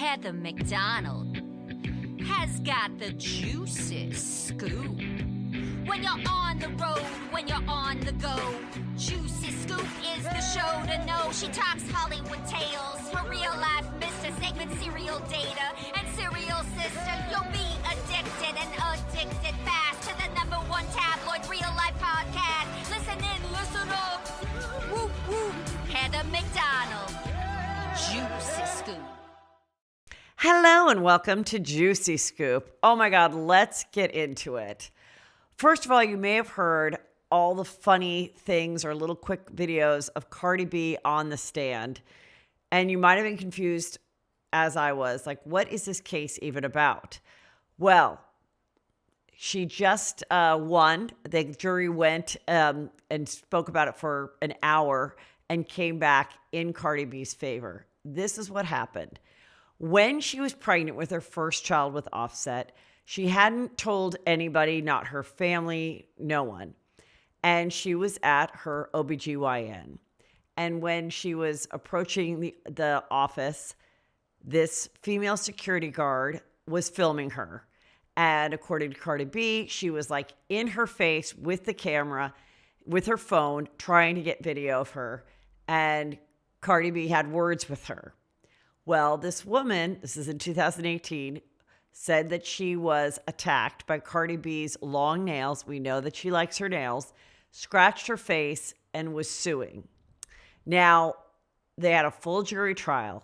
Heather McDonald has got the juiciest scoop. When you're on the road, when you're on the go, Juicy Scoop is the show to know. She talks Hollywood tales, her real life Mr. Segment serial data, and serial sister. You'll be addicted and addicted fast to the #1 tabloid real life podcast. Listen in, listen up. Woo woo. Heather McDonald, Juicy Scoop. Hello and welcome to Juicy Scoop. Oh my God, let's get into it. First of all, you may have heard all the funny things or little quick videos of Cardi B on the stand, and you might have been confused as I was, like, what is this case even about? Well, she just won. The jury went and spoke about it for an hour and came back in Cardi B's favor. This is what happened. When she was pregnant with her first child with Offset, she hadn't told anybody, not her family, no one. And she was at her OBGYN. And when she was approaching the office, this female security guard was filming her. And according to Cardi B, she was like in her face with the camera, with her phone, trying to get video of her. And Cardi B had words with her. Well, this woman, this is in 2018, said that she was attacked by Cardi B's long nails. We know that she likes her nails, scratched her face, and was suing. Now, they had a full jury trial.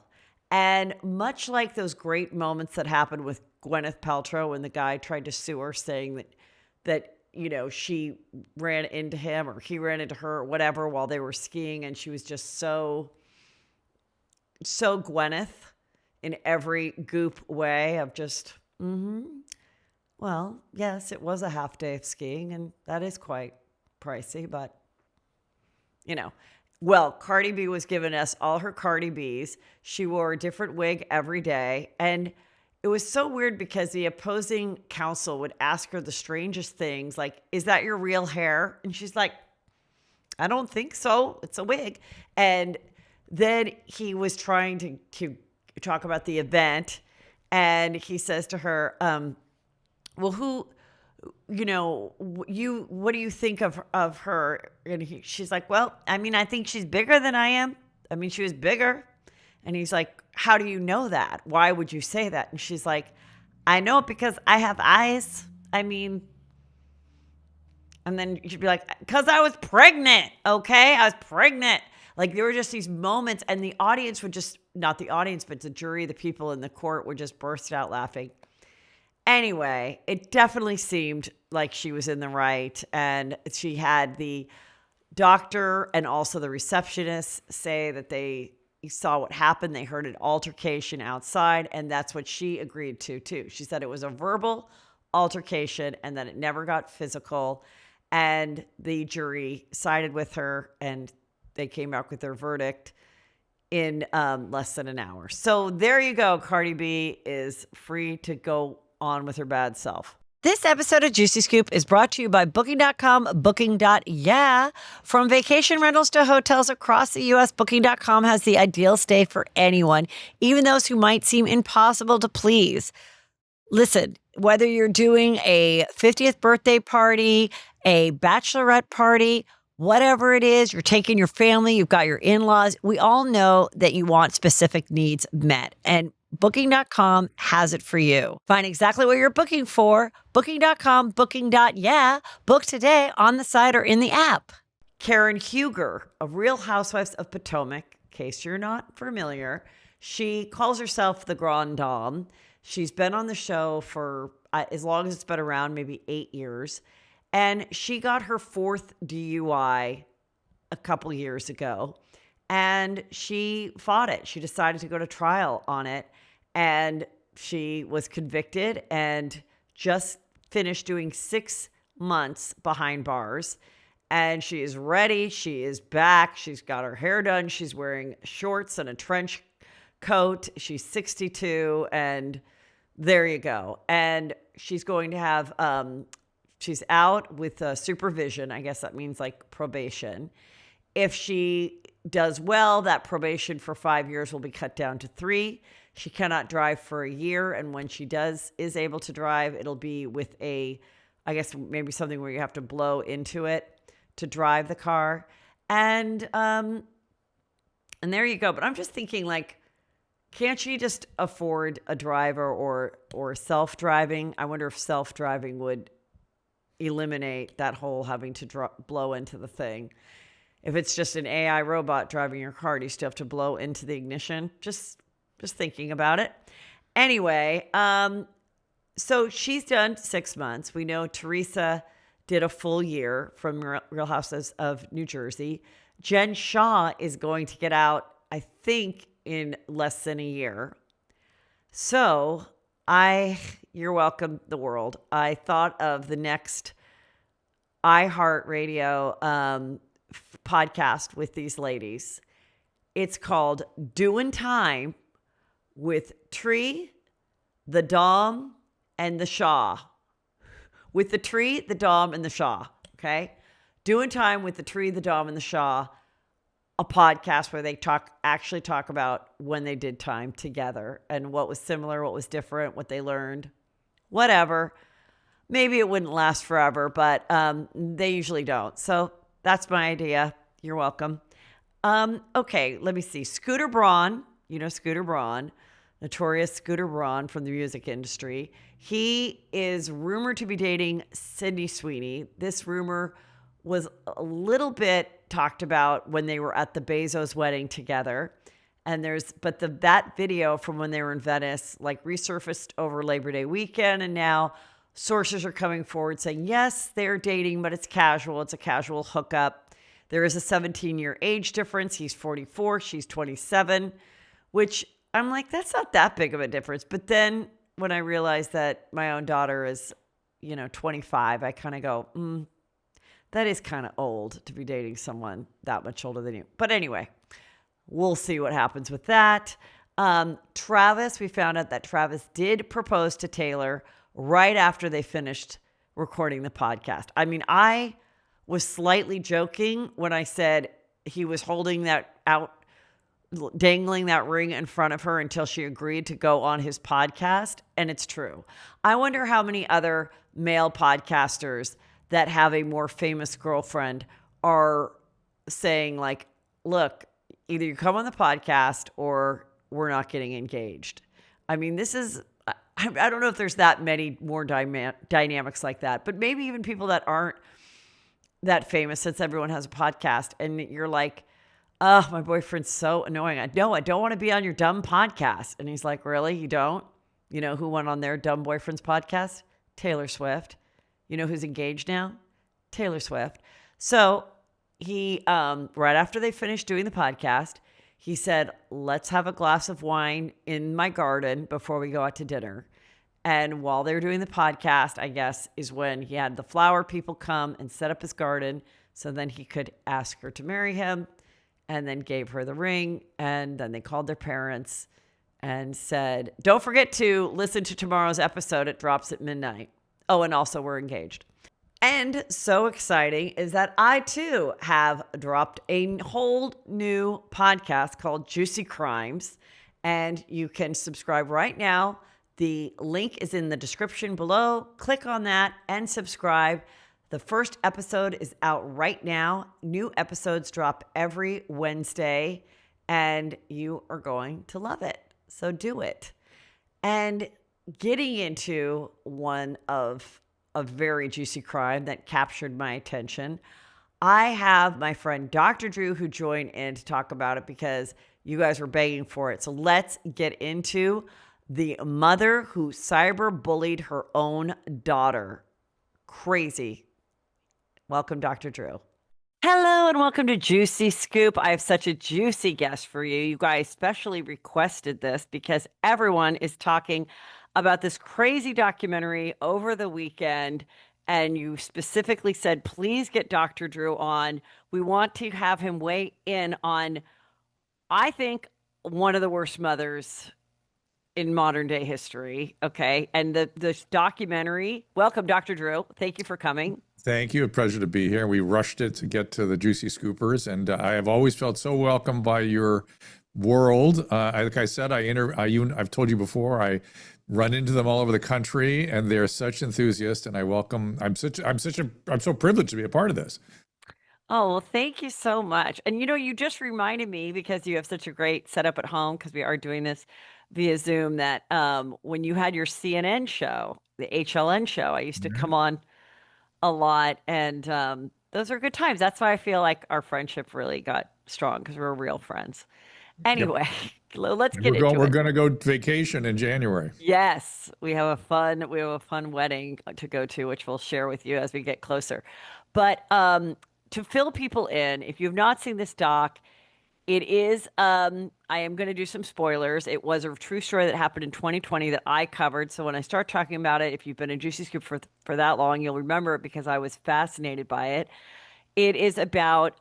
And much like those great moments that happened with Gwyneth Paltrow when the guy tried to sue her saying that you know, she ran into him or he ran into her or whatever while they were skiing, and she was just so Gwyneth in every goop way of just, well, yes, it was a half day of skiing, and that is quite pricey, but, you know. Well, Cardi B was giving us all her Cardi Bs. She wore a different wig every day, and it was so weird because the opposing counsel would ask her the strangest things, like, is that your real hair? And she's like, I don't think so. It's a wig. And then he was trying to talk about the event, and he says to her, well, who, you know, what do you think of her? And she's like, well, I mean, I think she's bigger than I am. I mean, she was bigger. And he's like, how do you know that? Why would you say that? And she's like, I know it because I have eyes. I mean, and then you'd be like, because I was pregnant, okay? I was pregnant. Like, there were just these moments, and the audience would just, not the audience, but the jury, the people in the court would just burst out laughing. Anyway, it definitely seemed like she was in the right, and she had the doctor and also the receptionist say that they saw what happened. They heard an altercation outside, and that's what she agreed to, too. She said it was a verbal altercation and that it never got physical, and the jury sided with her, and they came back with their verdict in less than an hour. So there you go. Cardi B is free to go on with her bad self. This episode of Juicy Scoop is brought to you by Booking.com, Booking.yeah. From vacation rentals to hotels across the U.S., Booking.com has the ideal stay for anyone, even those who might seem impossible to please. Listen, whether you're doing a 50th birthday party, a bachelorette party, whatever it is, you're taking your family, you've got your in-laws, we all know that you want specific needs met. And Booking.com has it for you. Find exactly what you're booking for. Booking.com, Booking.yeah. Book today on the site or in the app. Karen Huger, a Real Housewives of Potomac, in case you're not familiar, she calls herself the Grand Dame. She's been on the show for as long as it's been around, maybe 8 years. And she got her 4th DUI a couple years ago. And she fought it. She decided to go to trial on it. And she was convicted and just finished doing 6 months behind bars. And she is ready. She is back. She's got her hair done. She's wearing shorts and a trench coat. She's 62. And there you go. And she's going to have, she's out with supervision. I guess that means like probation. If she does well, that probation for 5 years will be cut down to 3. She cannot drive for a year. And when she is able to drive, it'll be with I guess maybe something where you have to blow into it to drive the car. And there you go. But I'm just thinking, like, can't she just afford a driver or self-driving? I wonder if self-driving would eliminate that whole having to blow into the thing. If it's just an AI robot driving your car, do you still have to blow into the ignition? Just thinking about it. Anyway, so she's done 6 months. We know Teresa did a full year from Real Housewives of New Jersey. Jen Shah is going to get out, I think, in less than a year. So you're welcome, the world. I thought of the next iHeartRadio podcast with these ladies. It's called Doing Time with Tree, the Dom, and the Shaw. With the Tree, the Dom, and the Shaw. Okay? Doing Time with the Tree, the Dom, and the Shaw. A podcast where they actually talk about when they did time together and what was similar, what was different, what they learned, whatever. Maybe it wouldn't last forever, but they usually don't. So that's my idea. You're welcome. Okay, let me see. Scooter Braun, Scooter Braun, notorious Scooter Braun from the music industry. He is rumored to be dating Sydney Sweeney. This rumor was a little bit talked about when they were at the Bezos wedding together. And that video from when they were in Venice, like, resurfaced over Labor Day weekend. And now sources are coming forward saying, yes, they're dating, but it's casual. It's a casual hookup. There is a 17-year age difference. He's 44. She's 27, which I'm like, that's not that big of a difference. But then when I realized that my own daughter is, 25, I kind of go, that is kind of old to be dating someone that much older than you. But anyway, we'll see what happens with that. Travis, we found out that Travis did propose to Taylor right after they finished recording the podcast. I mean, I was slightly joking when I said he was holding that out, dangling that ring in front of her until she agreed to go on his podcast. And it's true. I wonder how many other male podcasters that have a more famous girlfriend are saying, like, look, either you come on the podcast or we're not getting engaged. I mean, I don't know if there's that many more dynamics like that, but maybe even people that aren't that famous, since everyone has a podcast, and you're like, oh, my boyfriend's so annoying. I don't want to be on your dumb podcast. And he's like, really? You don't? You know who went on their dumb boyfriend's podcast? Taylor Swift. You know who's engaged now? Taylor Swift. So he, right after they finished doing the podcast, he said, let's have a glass of wine in my garden before we go out to dinner. And while they were doing the podcast, I guess, is when he had the flower people come and set up his garden so then he could ask her to marry him, and then gave her the ring. And then they called their parents and said, don't forget to listen to tomorrow's episode. It drops at midnight. Oh, and also we're engaged. And so exciting is that I too have dropped a whole new podcast called Juicy Crimes, and you can subscribe right now. The link is in the description below. Click on that and subscribe. The first episode is out right now. New episodes drop every Wednesday, and you are going to love it. So do it. And getting into one of a very juicy crime that captured my attention, I have my friend Dr. Drew who joined in to talk about it because you guys were begging for it. So let's get into the mother who cyber bullied her own daughter. Crazy. Welcome, Dr. Drew. Hello and welcome to Juicy Scoop. I have such a juicy guest for you. You guys specially requested this because everyone is talking about this crazy documentary over the weekend, and you specifically said, please get Dr. Drew on. We want to have him weigh in on, I think, one of the worst mothers in modern day history. Okay. And the documentary, welcome, Dr. Drew. Thank you for coming. Thank you. A pleasure to be here. We rushed it to get to the Juicy Scoopers, and I have always felt so welcome by your world. Like I said, I've told you before, I run into them all over the country, and they're such enthusiasts, and I welcome. I'm so privileged to be a part of this. Oh, well, thank you so much. And you just reminded me because you have such a great setup at home because we are doing this via Zoom that when you had your CNN show, the HLN show, I used to come on a lot, and those are good times. That's why I feel like our friendship really got strong because we're real friends. Yep. Anyway, let's get into We're it. going to go vacation in January. Yes, we have a fun wedding to go to, which we'll share with you as we get closer. But to fill people in, if you've not seen this doc, it is, I am going to do some spoilers. It was a true story that happened in 2020 that I covered. So when I start talking about it, if you've been a Juicy Scoop for that long, you'll remember it because I was fascinated by it. It is about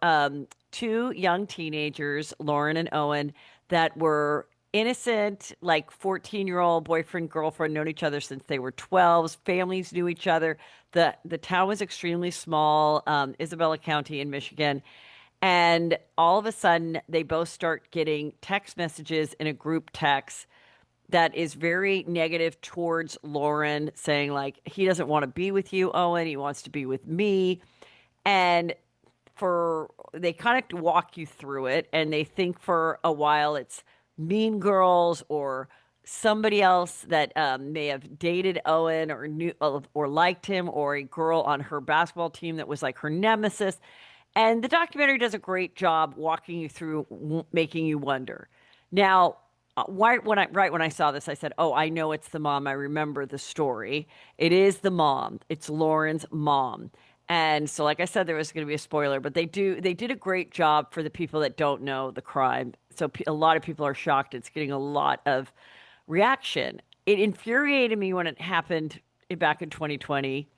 two young teenagers, Lauren and Owen, that were innocent, like 14-year-old boyfriend, girlfriend, known each other since they were 12. Families knew each other. The town was extremely small, Isabella County in Michigan. And all of a sudden, they both start getting text messages in a group text that is very negative towards Lauren, saying, like, he doesn't want to be with you, Owen. He wants to be with me. And they kind of walk you through it, and they think for a while it's Mean Girls or somebody else that may have dated Owen or knew or liked him, or a girl on her basketball team that was like her nemesis. And the documentary does a great job walking you through, making you wonder. Now, when I saw this, I said, "Oh, I know it's the mom. I remember the story. It is the mom. It's Lauren's mom." And so, like I said, there was going to be a spoiler, but they did a great job for the people that don't know the crime. So a lot of people are shocked. It's getting a lot of reaction. It infuriated me when it happened back in 2020.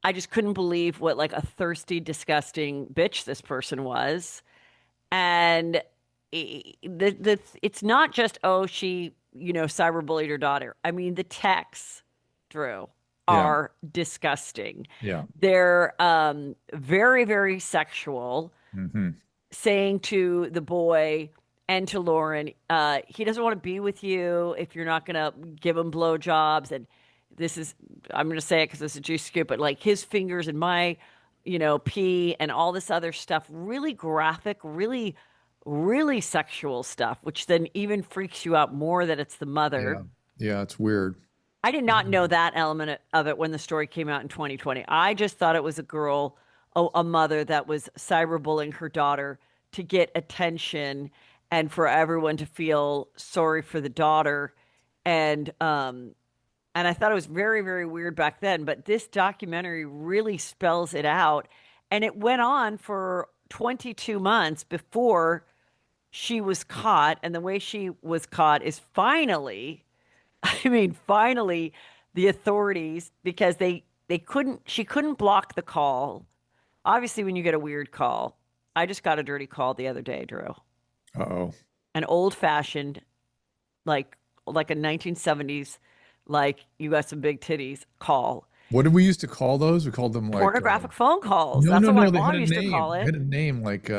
I just couldn't believe what like a thirsty, disgusting bitch this person was. And it's not just, oh, she, cyberbullied her daughter. I mean, the texts, Drew, are disgusting. Yeah. They're very, very sexual, saying to the boy and to Lauren, he doesn't want to be with you if you're not going to give him blowjobs. And I'm going to say it because it's a juicy scoop, but like his fingers in my, pee and all this other stuff, really graphic, really, really sexual stuff, which then even freaks you out more that it's the mother. Yeah, it's weird. I did not know that element of it when the story came out in 2020. I just thought it was a mother that was cyberbullying her daughter to get attention and for everyone to feel sorry for the daughter. And I thought it was very, very weird back then. But this documentary really spells it out. And it went on for 22 months before she was caught. And the way she was caught is finally the authorities, because she couldn't block the call. Obviously, when you get a weird call, I just got a dirty call the other day, Drew. Uh-oh. An old fashioned, like a 1970s, like you got some big titties call. What did we used to call those? We called them like pornographic phone calls. No, That's no, what no. my mom used to call They it. had a name like.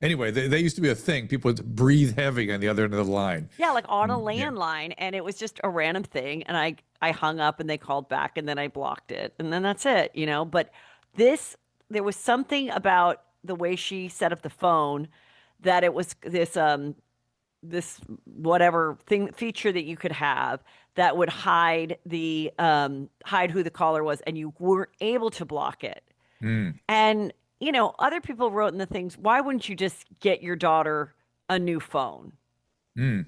Anyway, they used to be a thing. People would breathe heavy on the other end of the line. Yeah, like on a landline, and it was just a random thing. And I hung up, and they called back, and then I blocked it, and then that's it, But there was something about the way she set up the phone that it was this whatever feature that you could have that would hide who the caller was, and you weren't able to block it. And other people wrote in the things, why wouldn't you just get your daughter a new phone? Like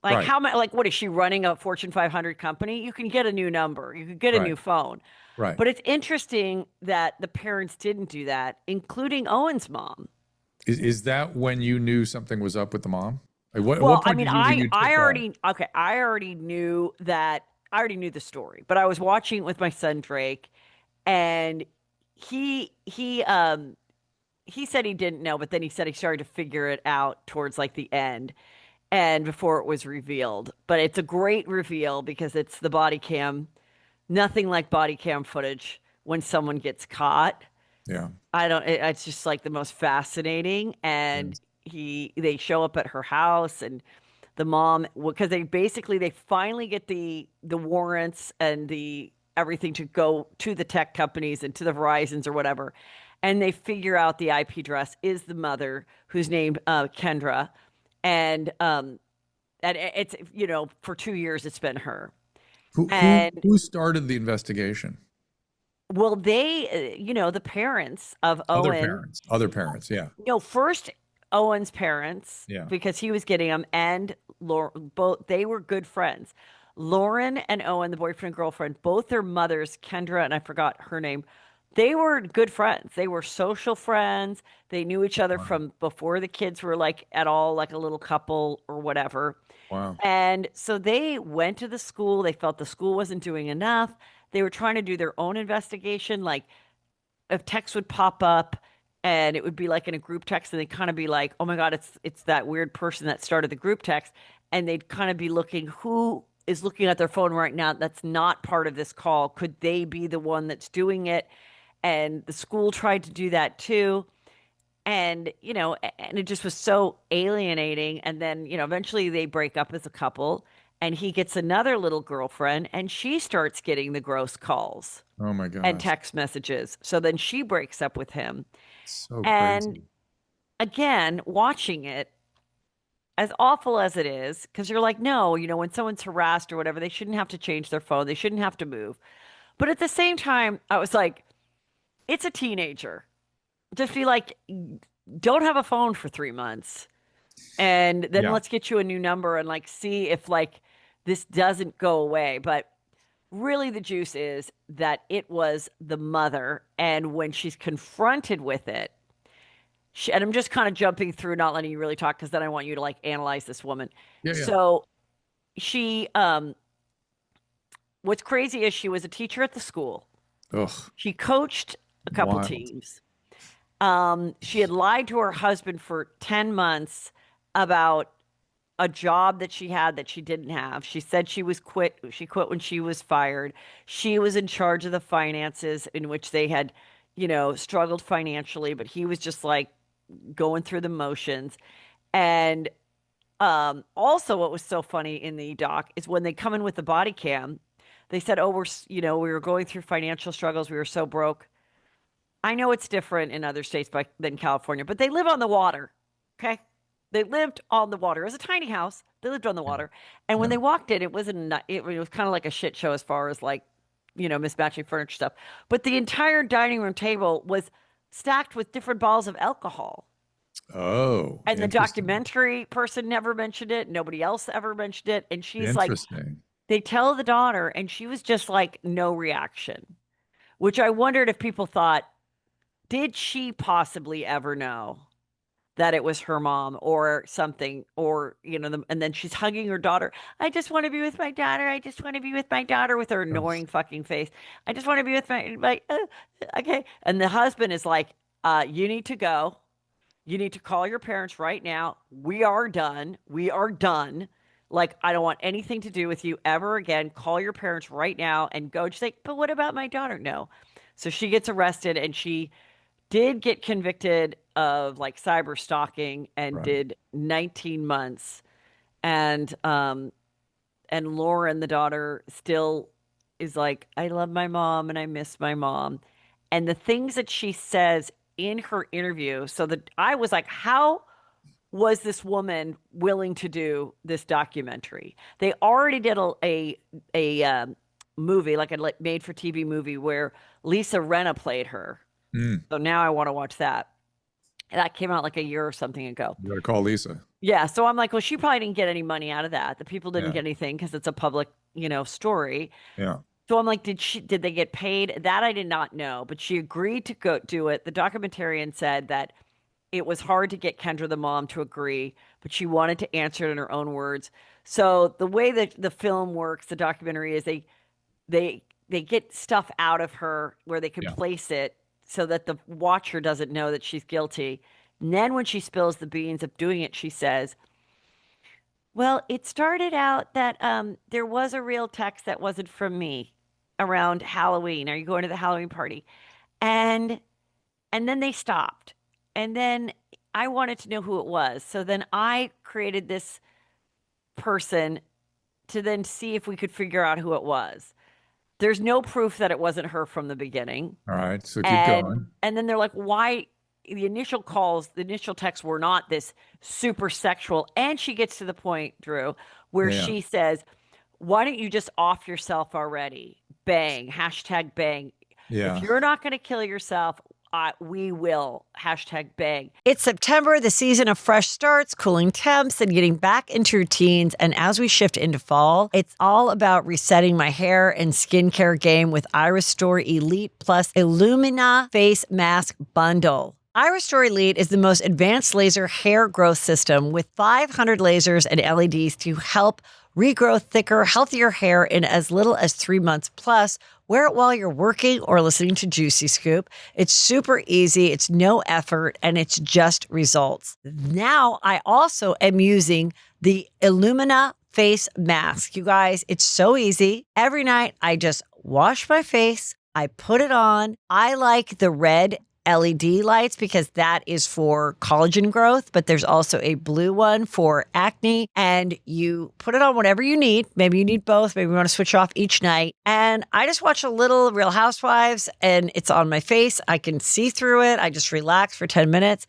Right. how much? Like, what is she running, a Fortune 500 company? You can get a new number, you could get a new phone. Right. But it's interesting that the parents didn't do that, including Owen's mom. Is that when you knew something was up with the mom? Like what Well, point I mean, did you I already knew that. I already knew the story, but I was watching it with my son Drake, and he said he didn't know, but then he said he started to figure it out towards like the end and before it was revealed. But it's a great reveal because it's the body cam, nothing like body cam footage when someone gets caught. Yeah. It's just like the most fascinating. And Yes. they show up at her house, and the mom, because they finally get the warrants and the everything to go to the tech companies and to the Verizons or whatever. And they figure out the IP address is the mother, who's named Kendra. And it's, for 2 years it's been her. And Who started the investigation? well, the parents of Owen, Other parents. Yeah. first Owen's parents, Yeah. because he was getting them, and both, they were good friends. Lauren and Owen, the boyfriend and girlfriend, both their mothers, Kendra, and I forgot her name, they were good friends. They were social friends. They knew each other from before the kids were like at all like a little couple or whatever. Wow. And so they went to the school. They felt the school wasn't doing enough. They were trying to do their own investigation. Like, if text would pop up and it would be like in a group text, and they'd kind of be like, oh my God, it's that weird person that started the group text. And they'd kind of be looking, who is looking at their phone right now that's not part of this call? Could they be the one that's doing it? And the school tried to do that too. And, and it just was so alienating. And then, eventually they break up as a couple, and he gets another little girlfriend, and she starts getting the gross calls Oh my and gosh. text messages. So then she breaks up with him. So And crazy. again, watching it, as awful as it is, because you're like, no, when someone's harassed or whatever, they shouldn't have to change their phone. They shouldn't have to move. But at the same time, I was like, it's a teenager. Just be like, don't have a phone for 3 months. And then Yeah. let's get you a new number and like see if like this doesn't go away. But really the juice is that it was the mother. And when she's confronted with it, and I'm just kind of jumping through, not letting you really talk, because then I want you to like analyze this woman. Yeah. Yeah. So she, what's crazy is she was a teacher at the school. Ugh. She coached a couple Wild. teams. She had lied to her husband for 10 months about a job that she had that she didn't have. She said she quit when she was fired. She was in charge of the finances, in which they had, struggled financially, but he was just like going through the motions. And also what was so funny in the doc is when they come in with the body cam, they said, oh, we were going through financial struggles. We were so broke. I know it's different in other states than California, but they live on the water. Okay. They lived on the water. It was a tiny house. They lived on the water. And when Yeah. they walked in, it was kind of like a shit show as far as like, mismatching furniture stuff. But the entire dining room table was stacked with different bottles of alcohol. Oh, And the interesting. documentary person never mentioned it. Nobody else ever mentioned it. And she's like, Interesting. they tell the daughter, and she was just like, no reaction, which I wondered if people thought, did she possibly ever know that it was her mom or something? Or, and then she's hugging her daughter. I just want to be with my daughter. I just want to be with my daughter, with her annoying fucking face. I just want to be with my okay. And the husband is like, you need to go. You need to call your parents right now. We are done. We are done. Like, I don't want anything to do with you ever again. Call your parents right now and go. She's like, but what about my daughter? No. So she gets arrested, and she did get convicted of like cyber stalking and Right. did 19 months. And Lauren, the daughter, still is like, I love my mom and I miss my mom. And the things that she says in her interview, so that I was like, how was this woman willing to do this documentary? They already did a movie, like a made for TV movie, where Lisa Rinna played her. Mm. So now I want to watch that. And that came out like a year or something ago. You got to call Lisa. Yeah. So I'm like, well, she probably didn't get any money out of that. The people didn't Yeah. get anything because it's a public, story. Yeah. So I'm like, did they get paid? That I did not know, but she agreed to go do it. The documentarian said that it was hard to get Kendra, the mom, to agree, but she wanted to answer it in her own words. So the way that the film works, the documentary, is they get stuff out of her where they can Yeah. place it so that the watcher doesn't know that she's guilty. And then when she spills the beans of doing it, she says, well, it started out that there was a real text that wasn't from me. around Halloween? Are you going to the Halloween party? And then they stopped. And then I wanted to know who it was. So then I created this person to then see if we could figure out who it was. There's no proof that it wasn't her from the beginning. All right. So keep going. And then they're like, why? The initial calls, the initial texts were not this super sexual. And she gets to the point, Drew, where she says, why don't you just off yourself already? Bang, hashtag bang. Yeah. If you're not going to kill yourself, we will. Hashtag bang. It's September, the season of fresh starts, cooling temps, and getting back into routines. And as we shift into fall, it's all about resetting my hair and skincare game with Iris Store Elite Plus Illumina Face Mask Bundle. Iris Store Elite is the most advanced laser hair growth system with 500 lasers and LEDs to help regrow thicker, healthier hair in as little as 3 months. Plus, wear it while you're working or listening to Juicy Scoop. It's super easy, it's no effort, and it's just results. Now, I also am using the Illumina face mask. You guys, it's so easy. Every night, I just wash my face, I put it on. I like the red LED lights because that is for collagen growth, but there's also a blue one for acne, and you put it on whatever you need. Maybe you need both. Maybe you want to switch off each night. And I just watch a little Real Housewives and it's on my face. I can see through it. I just relax for 10 minutes.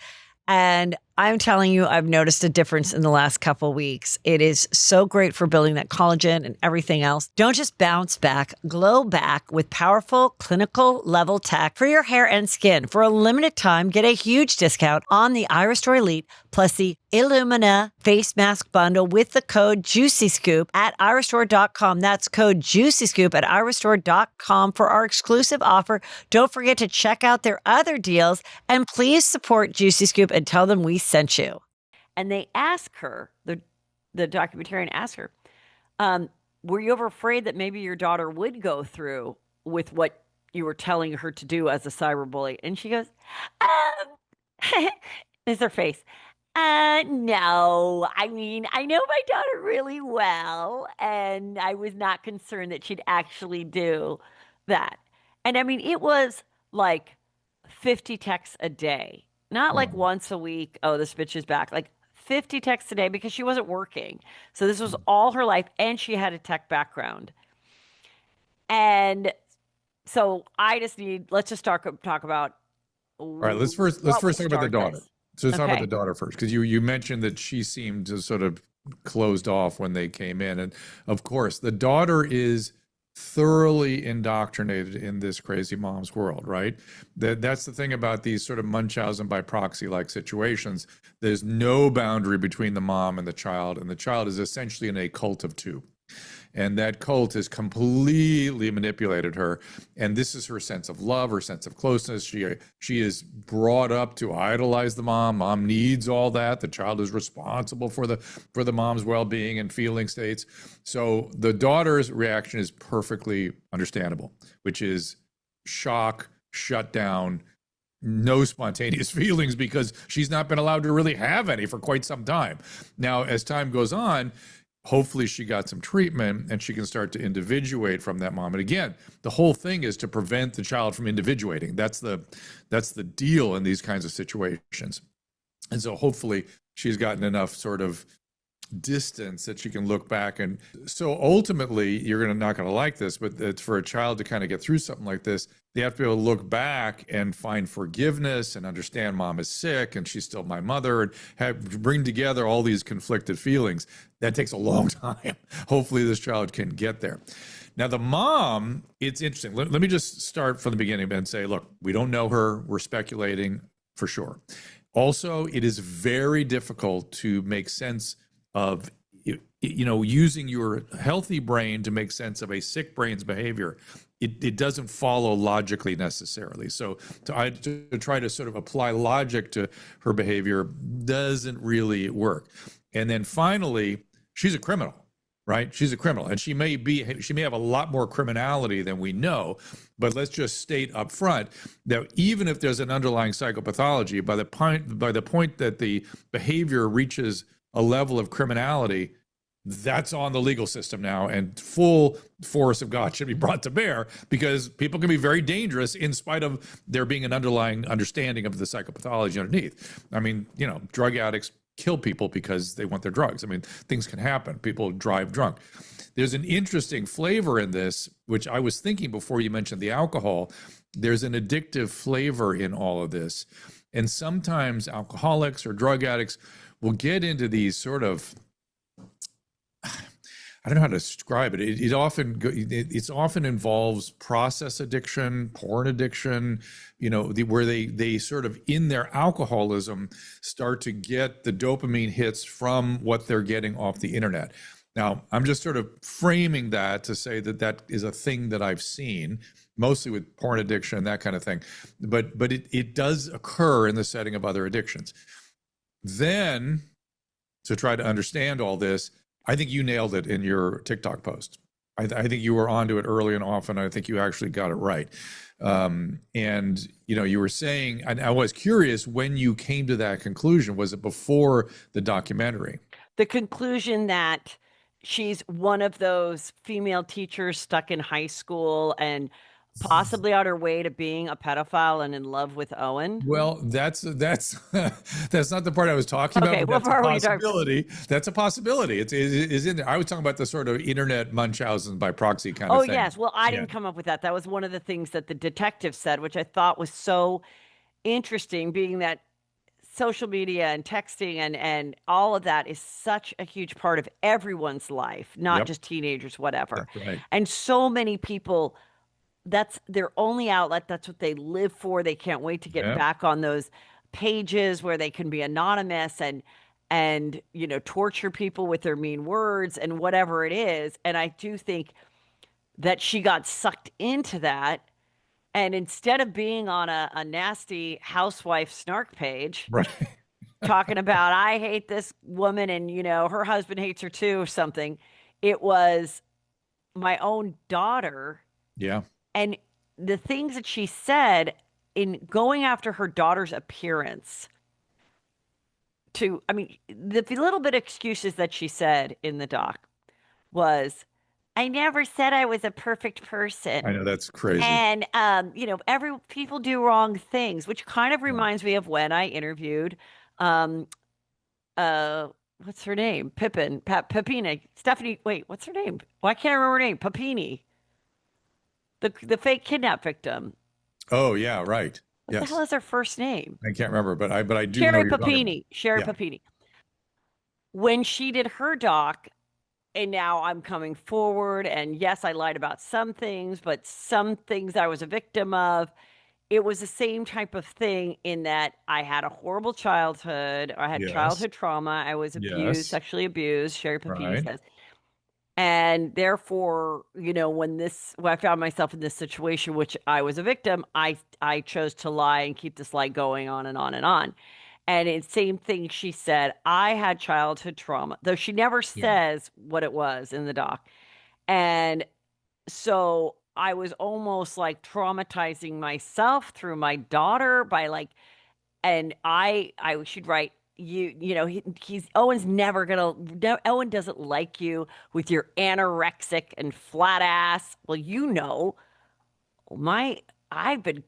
And I'm telling you, I've noticed a difference in the last couple of weeks. It is so great for building that collagen and everything else. Don't just bounce back, glow back with powerful clinical level tech for your hair and skin. For a limited time, get a huge discount on the Iris Store Elite plus the Illumina face mask bundle with the code JuicyScoop at irisstore.com. That's code JuicyScoop at irisstore.com for our exclusive offer. Don't forget to check out their other deals, and please support Juicy Scoop and tell them we sent you. And they ask her, the documentarian asked her, were you ever afraid that maybe your daughter would go through with what you were telling her to do as a cyberbully? And she goes, is her face. No, I mean, I know my daughter really well, and I was not concerned that she'd actually do that. And I mean, it was like 50 texts a day, not like once a week. Oh, this bitch is back. Like 50 texts a day because she wasn't working. So this was all her life, and she had a tech background. And so let's just talk about. All right, let's first talk about the daughter. So let's talk about the daughter first, because you mentioned that she seemed to sort of closed off when they came in. And of course, the daughter is thoroughly indoctrinated in this crazy mom's world, right? That's the thing about these sort of Munchausen by proxy like situations. There's no boundary between the mom and the child is essentially in a cult of two. And that cult has completely manipulated her. And this is her sense of love, her sense of closeness. She is brought up to idolize the mom. Mom needs all that. The child is responsible for the mom's well-being and feeling states. So the daughter's reaction is perfectly understandable, which is shock, shut down, no spontaneous feelings, because she's not been allowed to really have any for quite some time. Now, as time goes on, hopefully she got some treatment and she can start to individuate from that mom. And again, the whole thing is to prevent the child from individuating. That's the deal in these kinds of situations. And so hopefully she's gotten enough sort of distance that she can look back. And so ultimately, you're not going to like this, but it's for a child to kind of get through something like this, they have to be able to look back and find forgiveness and understand mom is sick and she's still my mother, and bring together all these conflicted feelings. That takes a long time. Hopefully this child can get there. Now, the mom, it's interesting. Let me just start from the beginning and say, look, we don't know her. We're speculating for sure. Also, it is very difficult to make sense of, using your healthy brain to make sense of a sick brain's behavior. It doesn't follow logically necessarily. So to try to sort of apply logic to her behavior doesn't really work. And then finally, she's a criminal, right? She's a criminal, and she may have a lot more criminality than we know. But let's just state up front that even if there's an underlying psychopathology, by the point that the behavior reaches a level of criminality, that's on the legal system now, and full force of God should be brought to bear, because people can be very dangerous in spite of there being an underlying understanding of the psychopathology underneath. I mean, drug addicts kill people because they want their drugs. I mean, things can happen. People drive drunk. There's an interesting flavor in this, which I was thinking before you mentioned the alcohol. There's an addictive flavor in all of this. And sometimes alcoholics or drug addicts will get into these sort of, I don't know how to describe it. It often involves process addiction, porn addiction, where they sort of in their alcoholism start to get the dopamine hits from what they're getting off the internet. Now, I'm just sort of framing that to say that is a thing that I've seen, mostly with porn addiction and that kind of thing. But it does occur in the setting of other addictions. Then, to try to understand all this, I think you nailed it in your TikTok post. I think you were onto it early and often. I think you actually got it right. And you were saying, and I was curious when you came to that conclusion. Was it before the documentary? The conclusion that she's one of those female teachers stuck in high school and possibly on her way to being a pedophile and in love with Owen. Well, that's not the part I was talking about. Okay, but that's a possibility. That's a possibility. It's in there. I was talking about the sort of internet Munchausen by proxy kind of thing. Oh, yes. Well, I didn't come up with that. That was one of the things that the detective said, which I thought was so interesting, being that social media and texting and all of that is such a huge part of everyone's life, not just teenagers, whatever. That's right. And so many people, that's their only outlet. That's what they live for. They can't wait to get back on those pages where they can be anonymous and torture people with their mean words and whatever it is. And I do think that she got sucked into that. And instead of being on a nasty housewife snark page, right, talking about, I hate this woman and, her husband hates her too or something, it was my own daughter. Yeah. And the things that she said in going after her daughter's appearance the little bit of excuses that she said in the doc was, I never said I was a perfect person. I know, that's crazy. And, people do wrong things, which kind of reminds me of when I interviewed, what's her name? Pepina, Stephanie, wait, what's her name? Why can't I remember her name? Papini. The fake kidnap victim. Oh yeah, right. What the hell is her first name? I can't remember, but I do Sherry know Papini. Sherry Papini. When she did her doc, and now I'm coming forward, and yes, I lied about some things, but some things I was a victim of. It was the same type of thing in that I had a horrible childhood. I had childhood trauma. I was abused, sexually abused. Sherry Papini says. And therefore, when I found myself in this situation, which I was a victim, I chose to lie and keep this lie going on and on and on. And it's same thing she said, I had childhood trauma, though she never says what it was in the doc. And so I was almost like traumatizing myself through my daughter by and I should write, Owen's never Owen doesn't like you with your anorexic and flat ass. Well, I've been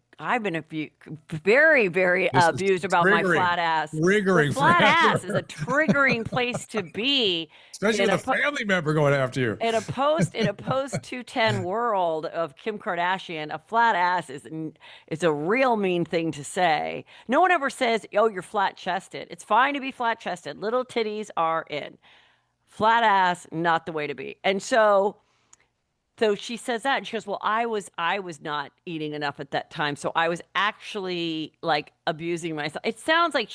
very, very abused about my flat ass. Triggering. Flat ass is a triggering place to be. Especially with a family member going after you. In a post 210 world of Kim Kardashian, a flat ass is a real mean thing to say. No one ever says, oh, you're flat chested. It's fine to be flat chested. Little titties are in. Flat ass, not the way to be. And so she says that, and she goes, well, I was not eating enough at that time. So I was actually abusing myself. It sounds like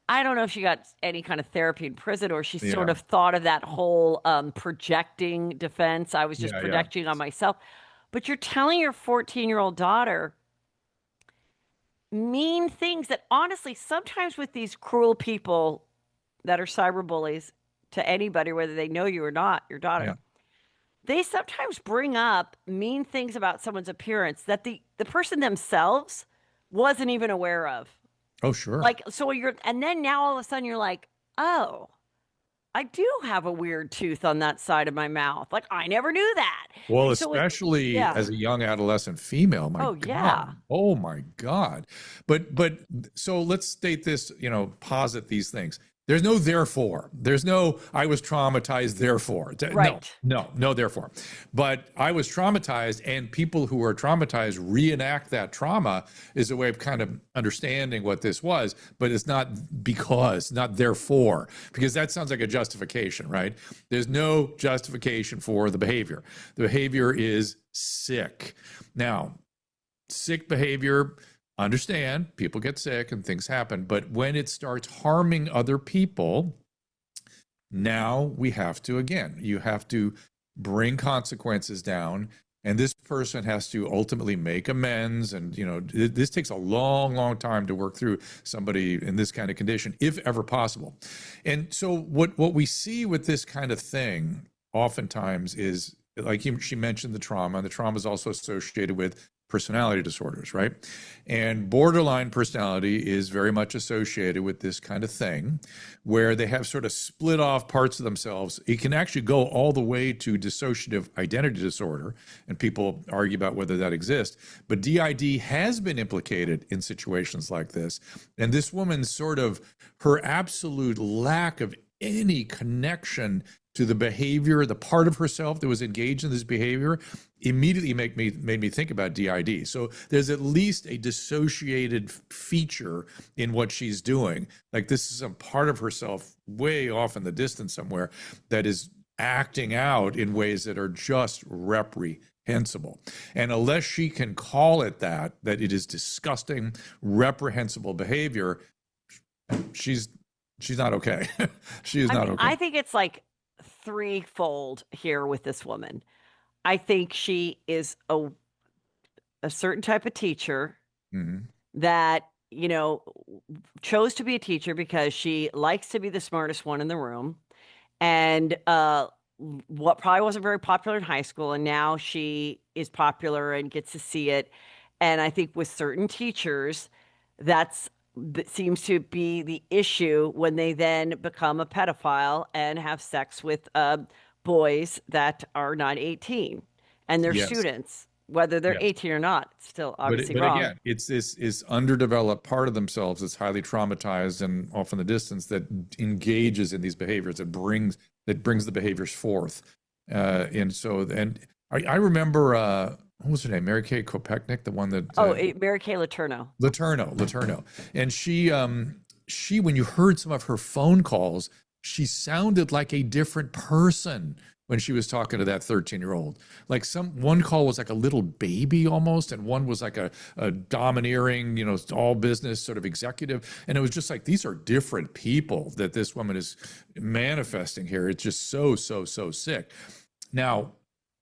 I don't know if she got any kind of therapy in prison, or she sort of thought of that whole projecting defense. I was just projecting on myself. But you're telling your 14-year-old daughter mean things that honestly, sometimes with these cruel people that are cyberbullies to anybody, whether they know you or not, your daughter, they sometimes bring up mean things about someone's appearance that the person themselves wasn't even aware of. Oh, sure. And then now all of a sudden you're like, oh, I do have a weird tooth on that side of my mouth. Like, I never knew that. Well, So it, especially yeah. as a young adolescent female, my Oh, God. yeah. Oh my God. But so let's state this, posit these things. There's no therefore. There's no I was traumatized, therefore. Right. No, therefore. But I was traumatized, and people who are traumatized reenact that trauma is a way of kind of understanding what this was, but it's not because, not therefore, because that sounds like a justification, right? There's no justification for the behavior. The behavior is sick. Now, sick behavior, understand people get sick and things happen, but when it starts harming other people, now we have to, again, you have to bring consequences down, and this person has to ultimately make amends. And this takes a long time to work through somebody in this kind of condition, if ever possible. And so what we see with this kind of thing oftentimes is, like she mentioned, the trauma. The trauma is also associated with personality disorders, right? And borderline personality is very much associated with this kind of thing, where they have sort of split off parts of themselves. It can actually go all the way to dissociative identity disorder, and people argue about whether that exists. But DID has been implicated in situations like this. And this woman's sort of, her absolute lack of any connection to the behavior, the part of herself that was engaged in this behavior, immediately made me think about DID. So there's at least a dissociated feature in what she's doing. Like, this is a part of herself way off in the distance somewhere that is acting out in ways that are just reprehensible. And unless she can call it that it is disgusting, reprehensible behavior, she's not okay. She is not okay. I think it's like threefold here with this woman. I think she is a certain type of teacher that, chose to be a teacher because she likes to be the smartest one in the room. And what probably wasn't very popular in high school. And now she is popular and gets to see it. And I think with certain teachers, that seems to be the issue when they then become a pedophile and have sex with boys that are not 18, and they're students, whether they're 18 or not. It's still obviously but wrong. Again, it's this underdeveloped part of themselves that's highly traumatized and off in the distance that engages in these behaviors, that brings the behaviors forth. And I remember, what was her name? Mary Kay Kopechnik, the one that... Mary Kay Letourneau. Letourneau. And she, when you heard some of her phone calls, she sounded like a different person when she was talking to that 13-year-old. Like one call was like a little baby almost, and one was like a domineering, all business sort of executive. And it was just like, these are different people that this woman is manifesting here. It's just so sick. Now,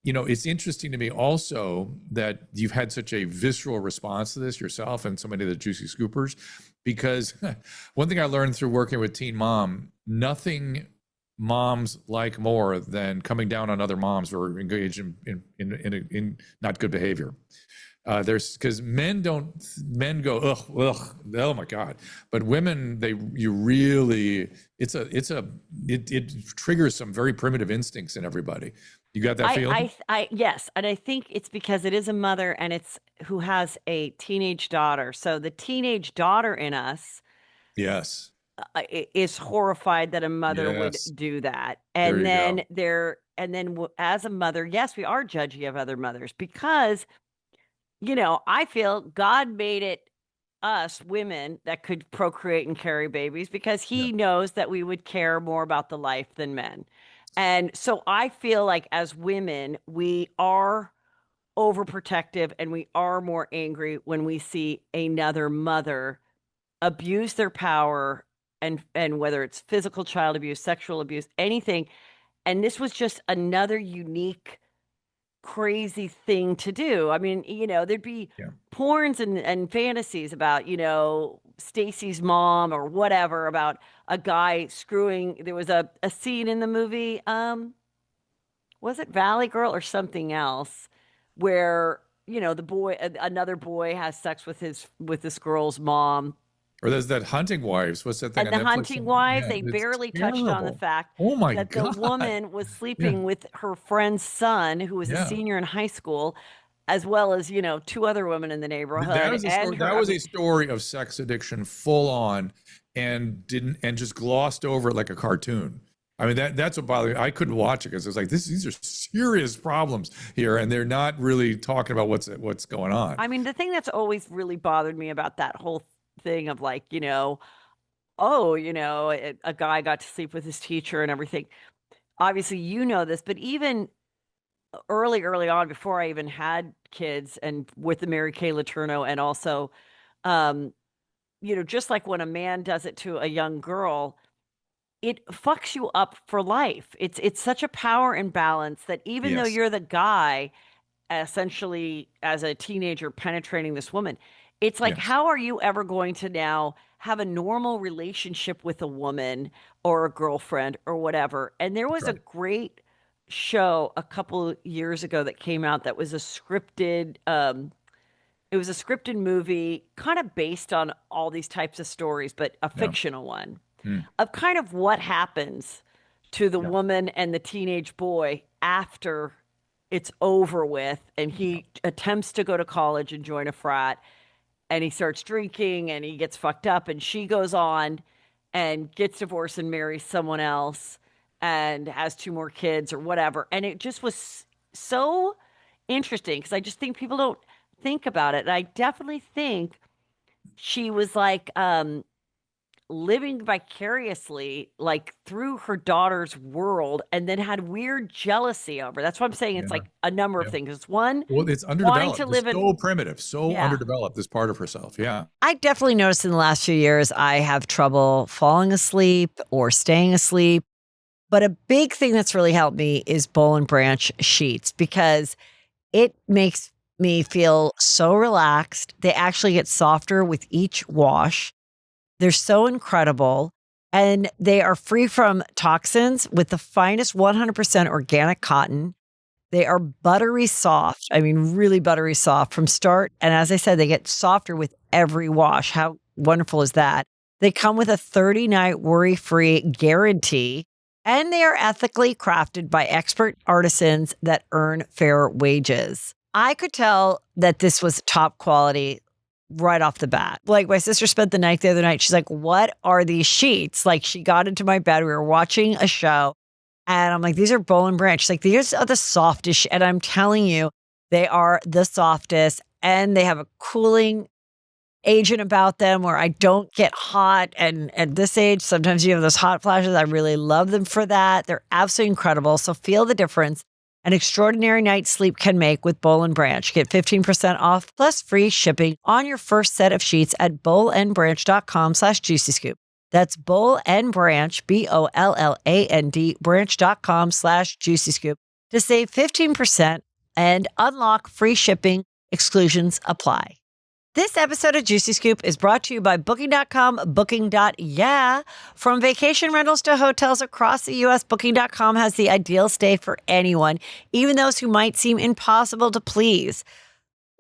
it's interesting to me also that you've had such a visceral response to this yourself and so many of the Juicy Scoopers, because one thing I learned through working with Teen Mom, nothing moms like more than coming down on other moms who are engaged in not good behavior. Because men go, ugh, oh my God. But women, it triggers some very primitive instincts in everybody. You got that feeling? Yes. And I think it's because it is a mother and it's who has a teenage daughter. So the teenage daughter in us, yes, is horrified that a mother would do that. And then as a mother, yes, we are judgy of other mothers because, I feel God made it us women that could procreate and carry babies because he knows that we would care more about the life than men. And so I feel like as women, we are overprotective and we are more angry when we see another mother abuse their power and whether it's physical child abuse, sexual abuse, anything. And this was just another unique, crazy thing to do. I mean, there'd be porns and fantasies about, Stacy's mom or whatever, about a guy screwing. There was a scene in the movie, was it Valley Girl or something else, where, another boy has sex with this girl's mom. Or there's that Hunting Wives. What's that thing And on the Netflix? Hunting Wives, Yeah, they it's barely touched on the terrible. fact Oh my that the God. woman was Yeah. sleeping with her friend's son, who was a Yeah. senior in high school, as well as, two other women in the That neighborhood was a and story. her. That I was a mean, story of sex addiction full on, and didn't and just glossed over it like a cartoon. I mean that's what bothered me. I couldn't watch it because it's like these are serious problems here, and they're not really talking about what's going on. I mean, the thing that's always really bothered me about that whole thing of like, oh, a guy got to sleep with his teacher and everything. Obviously, you know this, but even early on, before I even had kids, and with the Mary Kay Letourneau, and also, um, just like when a man does it to a young girl, it fucks you up for life. It's such a power imbalance that even though Yes. you're the guy, essentially as a teenager penetrating this woman, it's like, Yes. how are you ever going to now have a normal relationship with a woman or a girlfriend or whatever? And there was a Right. great show a couple years ago that came out that was a scripted it was a scripted movie kind of based on all these types of stories, but a Yeah. fictional one Mm. of kind of what happens to the Yeah. woman and the teenage boy after it's over with, and he attempts to go to college and join a frat, and he starts drinking and he gets fucked up, and she goes on and gets divorced and marries someone else and has two more kids or whatever. And it just was so interesting because I just think people don't think about it. And I definitely think she was like living vicariously like through her daughter's world, and then had weird jealousy over. That's what I'm saying. It's Yeah. like a number of Yeah. things. It's one, Well, it's wanting to underdeveloped. live It's in. so primitive, so Yeah. underdeveloped. This part of herself. Yeah. I definitely noticed in the last few years, I have trouble falling asleep or staying asleep. But a big thing that's really helped me is Boll and Branch sheets, because it makes me feel so relaxed. They actually get softer with each wash. They're so incredible. And they are free from toxins with the finest 100% organic cotton. They are buttery soft. I mean, really buttery soft from start. And as I said, they get softer with every wash. How wonderful is that? They come with a 30-night worry-free guarantee, and they are ethically crafted by expert artisans that earn fair wages. I could tell that this was top quality right off the bat. Like, my sister spent the night the other night. She's like, what are these sheets? Like, she got into my bed. We were watching a show. And I'm like, these are Boll and Branch. She's like, these are the softest. And I'm telling you, they are the softest. And they have a cooling agent about them where I don't get hot. And at this age, sometimes you have those hot flashes. I really love them for that. They're absolutely incredible. So feel the difference an extraordinary night's sleep can make with Boll and Branch. Get 15% off plus free shipping on your first set of sheets at bollandbranch.com/juicyscoop. That's Boll and Branch, BOLLAND, branch.com/juicyscoop to save 15% and unlock free shipping. Exclusions apply. This episode of Juicy Scoop is brought to you by Booking.com, Booking.yeah. From vacation rentals to hotels across the U.S., Booking.com has the ideal stay for anyone, even those who might seem impossible to please.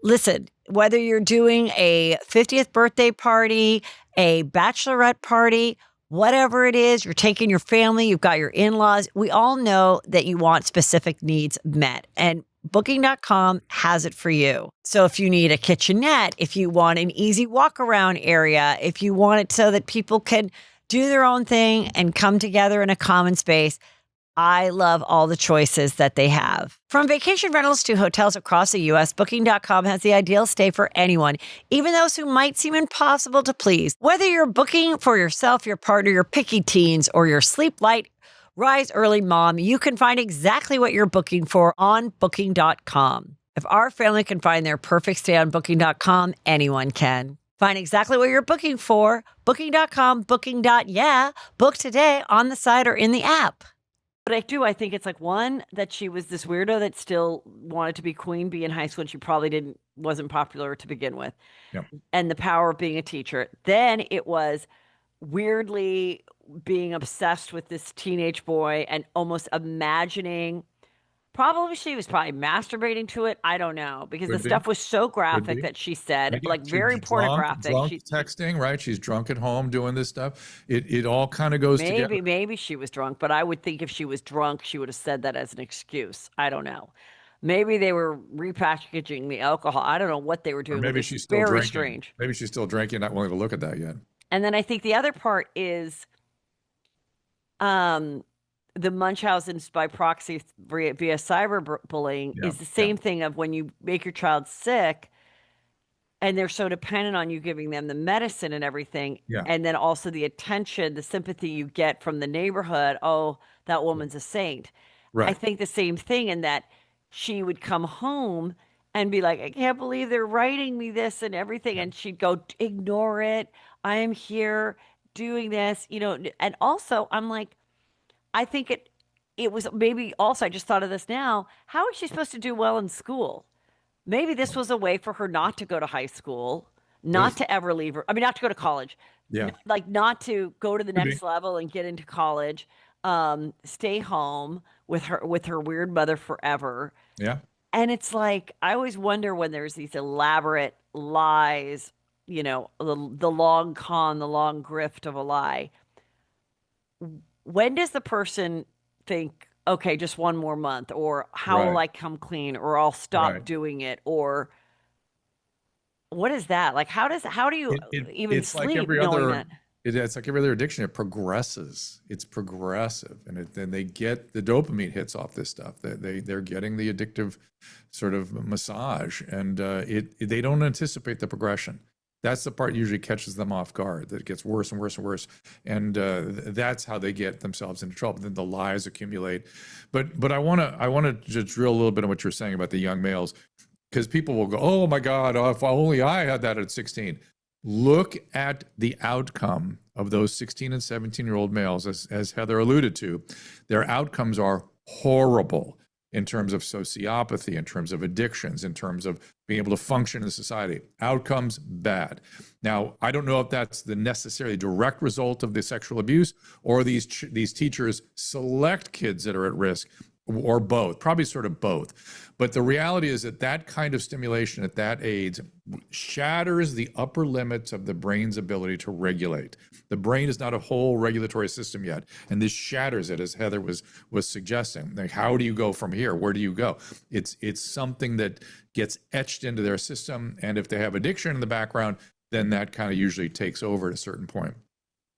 Listen, whether you're doing a 50th birthday party, a bachelorette party, whatever it is, you're taking your family, you've got your in-laws, we all know that you want specific needs met. And Booking.com has it for you. So if you need a kitchenette, if you want an easy walk around area, if you want it so that people can do their own thing and come together in a common space, I love all the choices that they have. From vacation rentals to hotels across the U.S., Booking.com has the ideal stay for anyone, even those who might seem impossible to please. Whether you're booking for yourself, your partner, your picky teens, or your sleep light, rise early mom, you can find exactly what you're booking for on Booking.com. If our family can find their perfect stay on Booking.com, anyone can. Find exactly what you're booking for. Booking.com, Booking.yeah. Book today on the site or in the app. But I think it's like, one, that she was this weirdo that still wanted to be queen bee in high school, and she probably wasn't popular to begin with. Yep. And the power of being a teacher. Then it was weirdly being obsessed with this teenage boy and almost imagining Probably she was probably masturbating to it. I don't know because the Could be. stuff was so Could graphic be. that she I said, mean, yeah, like she's very pornographic. drunk texting, right? She's drunk at home doing this stuff. It all kind of goes together. Maybe she was drunk, but I would think if she was drunk, she would have said that as an excuse. I don't know. Maybe they were repackaging the alcohol. I don't know what they were Or doing with maybe this. she's still Very drinking. strange. Maybe she's still drinking, not willing to look at that yet. And then I think the other part is um the Munchausen's by proxy via cyberbullying Yeah. is the same thing of when you make your child sick and they're so dependent on you giving them the medicine and everything. Yeah. And then also the attention, the sympathy you get from the neighborhood. Oh, that woman's a saint. I Right. think the same thing in that she would come home and be like, I can't believe they're writing me this and everything. And she'd go, ignore it. I am here doing this, and also I'm like, I think it was maybe also, I just thought of this now. How is she supposed to do well in school? Maybe this was a way for her not to go to high school, not to ever leave her. I mean, not to go to college, Yeah. like not to go to the Could be. next level and get into college, stay home with her weird mother forever. Yeah. And it's like, I always wonder when there's these elaborate lies, the long con, the long grift of a lie. When does the person think, okay, just one more month, or how will Right. I come clean, or I'll stop Right. doing it, or what is that? Like, how do you even It's like sleep every knowing other. that? It's like every other addiction. It progresses. It's progressive, and then they get the dopamine hits off this stuff. They're getting the addictive sort of massage, and they don't anticipate the progression. That's the part usually catches them off guard. That it gets worse and worse and worse, and that's how they get themselves into trouble. Then the lies accumulate. But I want to just drill a little bit on what you're saying about the young males, because people will go, oh my God, if only I had that at 16. Look at the outcome of those 16 and 17-year-old males, as Heather alluded to. Their outcomes are horrible in terms of sociopathy, in terms of addictions, in terms of being able to function in society. Outcomes bad. Now, I don't know if that's the necessarily direct result of the sexual abuse, or these teachers select kids that are at risk, or both, probably sort of both. But the reality is that kind of stimulation at that age shatters the upper limits of the brain's ability to regulate. The brain is not a whole regulatory system yet, and this shatters it, as Heather was suggesting. Like, how do you go from here? Where do you go? It's something that gets etched into their system, and if they have addiction in the background, then that kind of usually takes over at a certain point.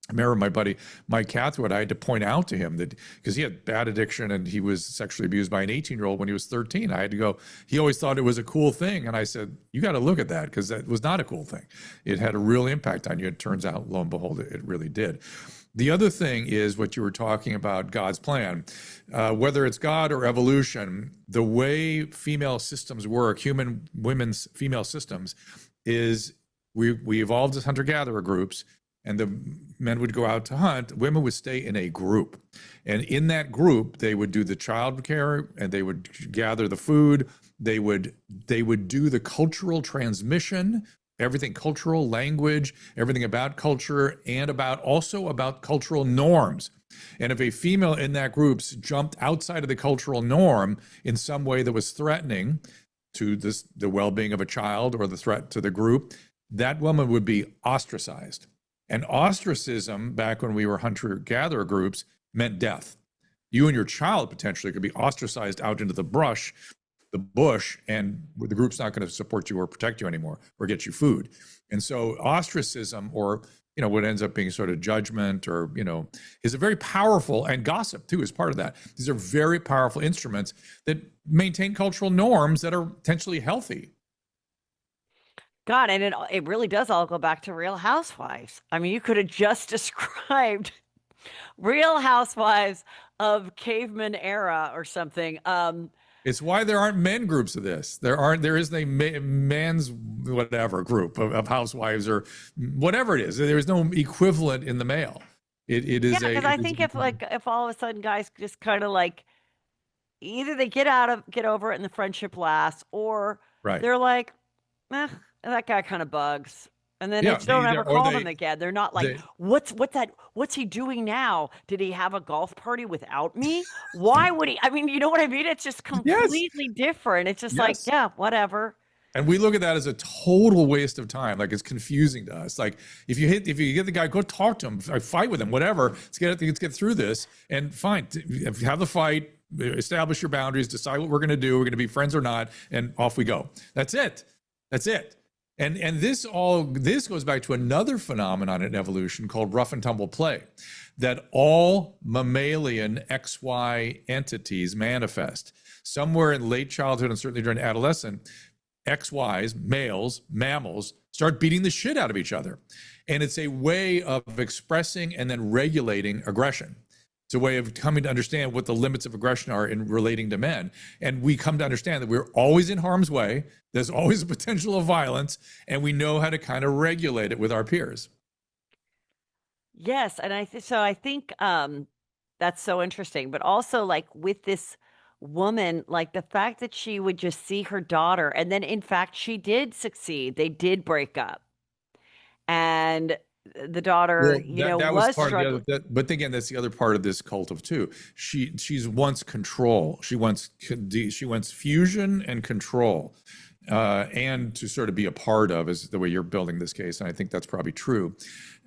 I remember my buddy Mike Cathwood, I had to point out to him that, because he had bad addiction and he was sexually abused by an 18-year-old when he was 13. I had to go, he always thought it was a cool thing. And I said, you got to look at that, because that was not a cool thing. It had a real impact on you. It turns out, lo and behold, it really did. The other thing is what you were talking about, God's plan. Whether it's God or evolution, the way female systems work, women's female systems, is we evolved as hunter-gatherer groups, and the men would go out to hunt. Women would stay in a group. And in that group, they would do the child care, and they would gather the food. They would do the cultural transmission, everything cultural, language, everything about culture, and also about cultural norms. And if a female in that group jumped outside of the cultural norm in some way that was threatening to the well-being of a child or the threat to the group, that woman would be ostracized. And ostracism, back when we were hunter-gatherer groups, meant death. You and your child potentially could be ostracized out into the bush, and the group's not going to support you or protect you anymore or get you food. And so ostracism, or what ends up being sort of judgment, or is a very powerful, and gossip too is part of that. These are very powerful instruments that maintain cultural norms that are potentially healthy. God, and it really does all go back to Real Housewives. I mean, you could have just described Real Housewives of caveman era or something. It's why there aren't men groups of this. There isn't a man's whatever group of housewives or whatever it is. There is no equivalent in the male. It is yeah, because I think if all of a sudden guys just kind of like, either they get over it and the friendship lasts, or right. they're like, that guy kind of bugs. And then they Yeah, just don't ever or call them again. They're not like, they what's he doing now? Did he have a golf party without me? Why would he? I mean, you know what I mean? It's just yes, completely different. It's just like, yes. yeah, whatever. And we look at that as a total waste of time. Like, it's confusing to us. Like, if you get the guy, go talk to him, fight with him, whatever. Let's get through this, and fine. Have the fight, establish your boundaries, decide what we're going to do. We're going to be friends or not, and off we go. That's it. That's it. And this goes back to another phenomenon in evolution called rough and tumble play, that all mammalian XY entities manifest somewhere in late childhood and certainly during adolescence. XYs, males, mammals, start beating the shit out of each other. And it's a way of expressing and then regulating aggression. It's a way of coming to understand what the limits of aggression are in relating to men. And we come to understand that we're always in harm's way. There's always a potential of violence, and we know how to kind of regulate it with our peers. Yes, and I think that's so interesting. But also, like with this woman, like the fact that she would just see her daughter, and then in fact she did succeed. They did break up, and the daughter, Well, that was was part struggling. of the other. But again, that's the other part of this cult of two. She's wants control. She wants fusion and control, and to sort of be a part of, is the way you're building this case, and I think that's probably true.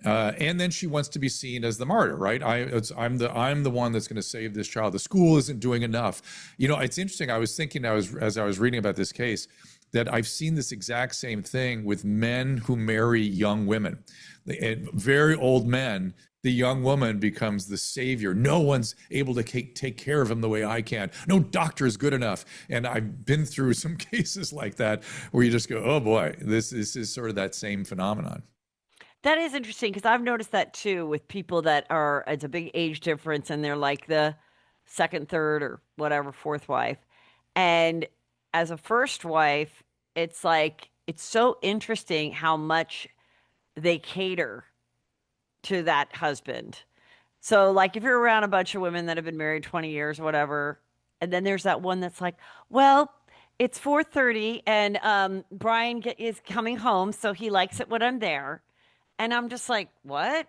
And then she wants to be seen as the martyr, right? I'm the one that's going to save this child. The school isn't doing enough. It's interesting. I was thinking, as I was reading about this case, that I've seen this exact same thing with men who marry young women. Very old men, the young woman becomes the savior. No one's able to take care of him the way I can. No doctor is good enough. And I've been through some cases like that where you just go, oh boy, this is sort of that same phenomenon. That is interesting because I've noticed that too with people that it's a big age difference and they're like the second, third, or whatever, fourth wife. And as a first wife, it's like, it's so interesting how much they cater to that husband. So, like, if you're around a bunch of women that have been married 20 years or whatever, and then there's that one that's like, well, it's 4:30 and Brian is coming home, so he likes it when I'm there. And I'm just like, what?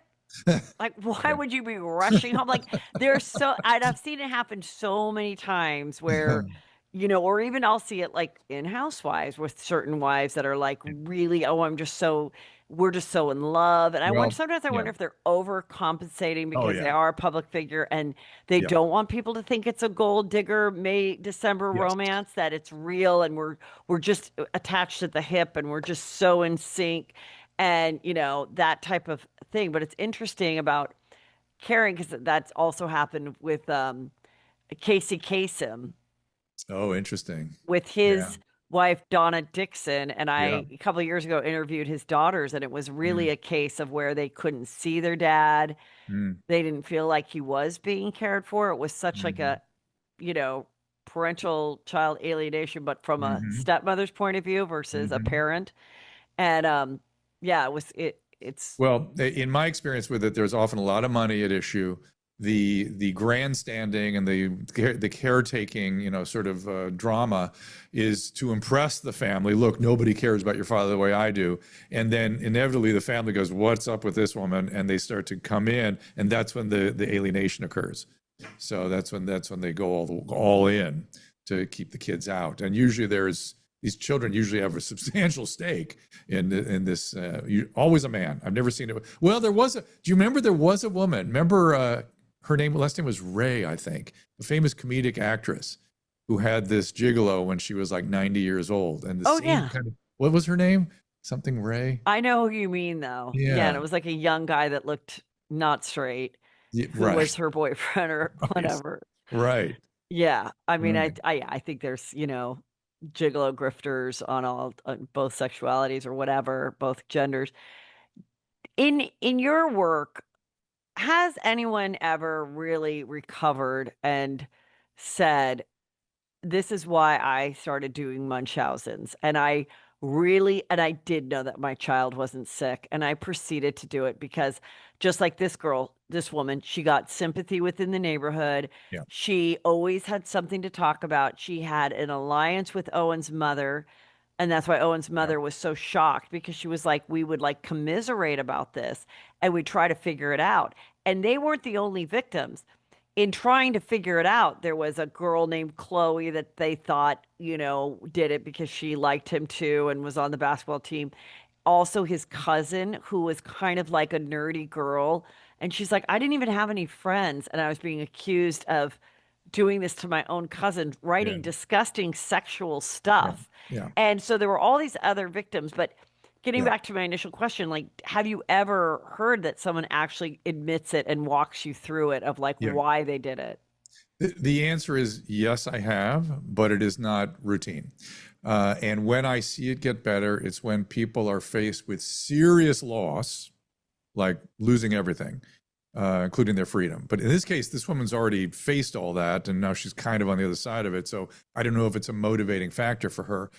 Like, why would you be rushing home? Like, I've seen it happen so many times where, or even I'll see it like in Housewives with certain wives that are like really, oh, we're just so in love. And Well, sometimes I yeah. wonder if they're overcompensating Oh, because yeah. they are a public figure and they Yeah. don't want people to think it's a gold digger December Yes. romance, that it's real and we're just attached at the hip and we're just so in sync and, that type of thing. But it's interesting about Karen because that's also happened with Casey Kasem Oh, interesting. with Yeah. his wife Donna Dixon, and Yeah. I a couple of years ago interviewed his daughters, and it was really Mm, a case of where they couldn't see their dad. mm, They didn't feel like he was being cared for. It was such like mhm, a, you know, parental child alienation, but from a mhm, stepmother's point of view versus a mhm. parent. And yeah, it's Well, in my experience with it, there's often a lot of money at issue. The grandstanding and the caretaking, sort of drama is to impress the family. Look, nobody cares about your father the way I do. And then inevitably the family goes, what's up with this woman? And they start to come in, and that's when the alienation occurs. So that's when they go all in to keep the kids out. And usually these children usually have a substantial stake in this. Always a man. I've never seen it. Well, do you remember there was a woman? Remember her last name was Ray, I think, a famous comedic actress who had this gigolo when she was like 90 years old. And the oh same yeah. kind of, what was her name? Something Ray? I know who you mean though. Yeah, and Yeah. it was like a young guy that looked not straight, Yeah, who was right. her boyfriend or whatever. Right. Yeah, I mean, Right. I think there's gigolo grifters on both sexualities or whatever, both genders. In your work, has anyone ever really recovered and said, this is why I started doing Munchausen's. And I did know that my child wasn't sick. And I proceeded to do it because just like this woman, she got sympathy within the neighborhood. Yeah. She always had something to talk about. She had an alliance with Owen's mother. And that's why Owen's mother was so shocked, because she was like, we would like commiserate about this and we'd try to figure it out. And they weren't the only victims. In trying to figure it out, there was a girl named Chloe that they thought, did it because she liked him too and was on the basketball team. Also, his cousin, who was kind of like a nerdy girl. And she's like, I didn't even have any friends. And I was being accused of doing this to my own cousin, writing disgusting sexual stuff. Yeah. And so there were all these other victims. But getting Yeah. back to my initial question, like, have you ever heard that someone actually admits it and walks you through it of like why they did it? The answer is yes, I have, but it is not routine. And when I see it get better, it's when people are faced with serious loss, like losing everything, including their freedom. But in this case, this woman's already faced all that, and now she's kind of on the other side of it. So I don't know if it's a motivating factor for her.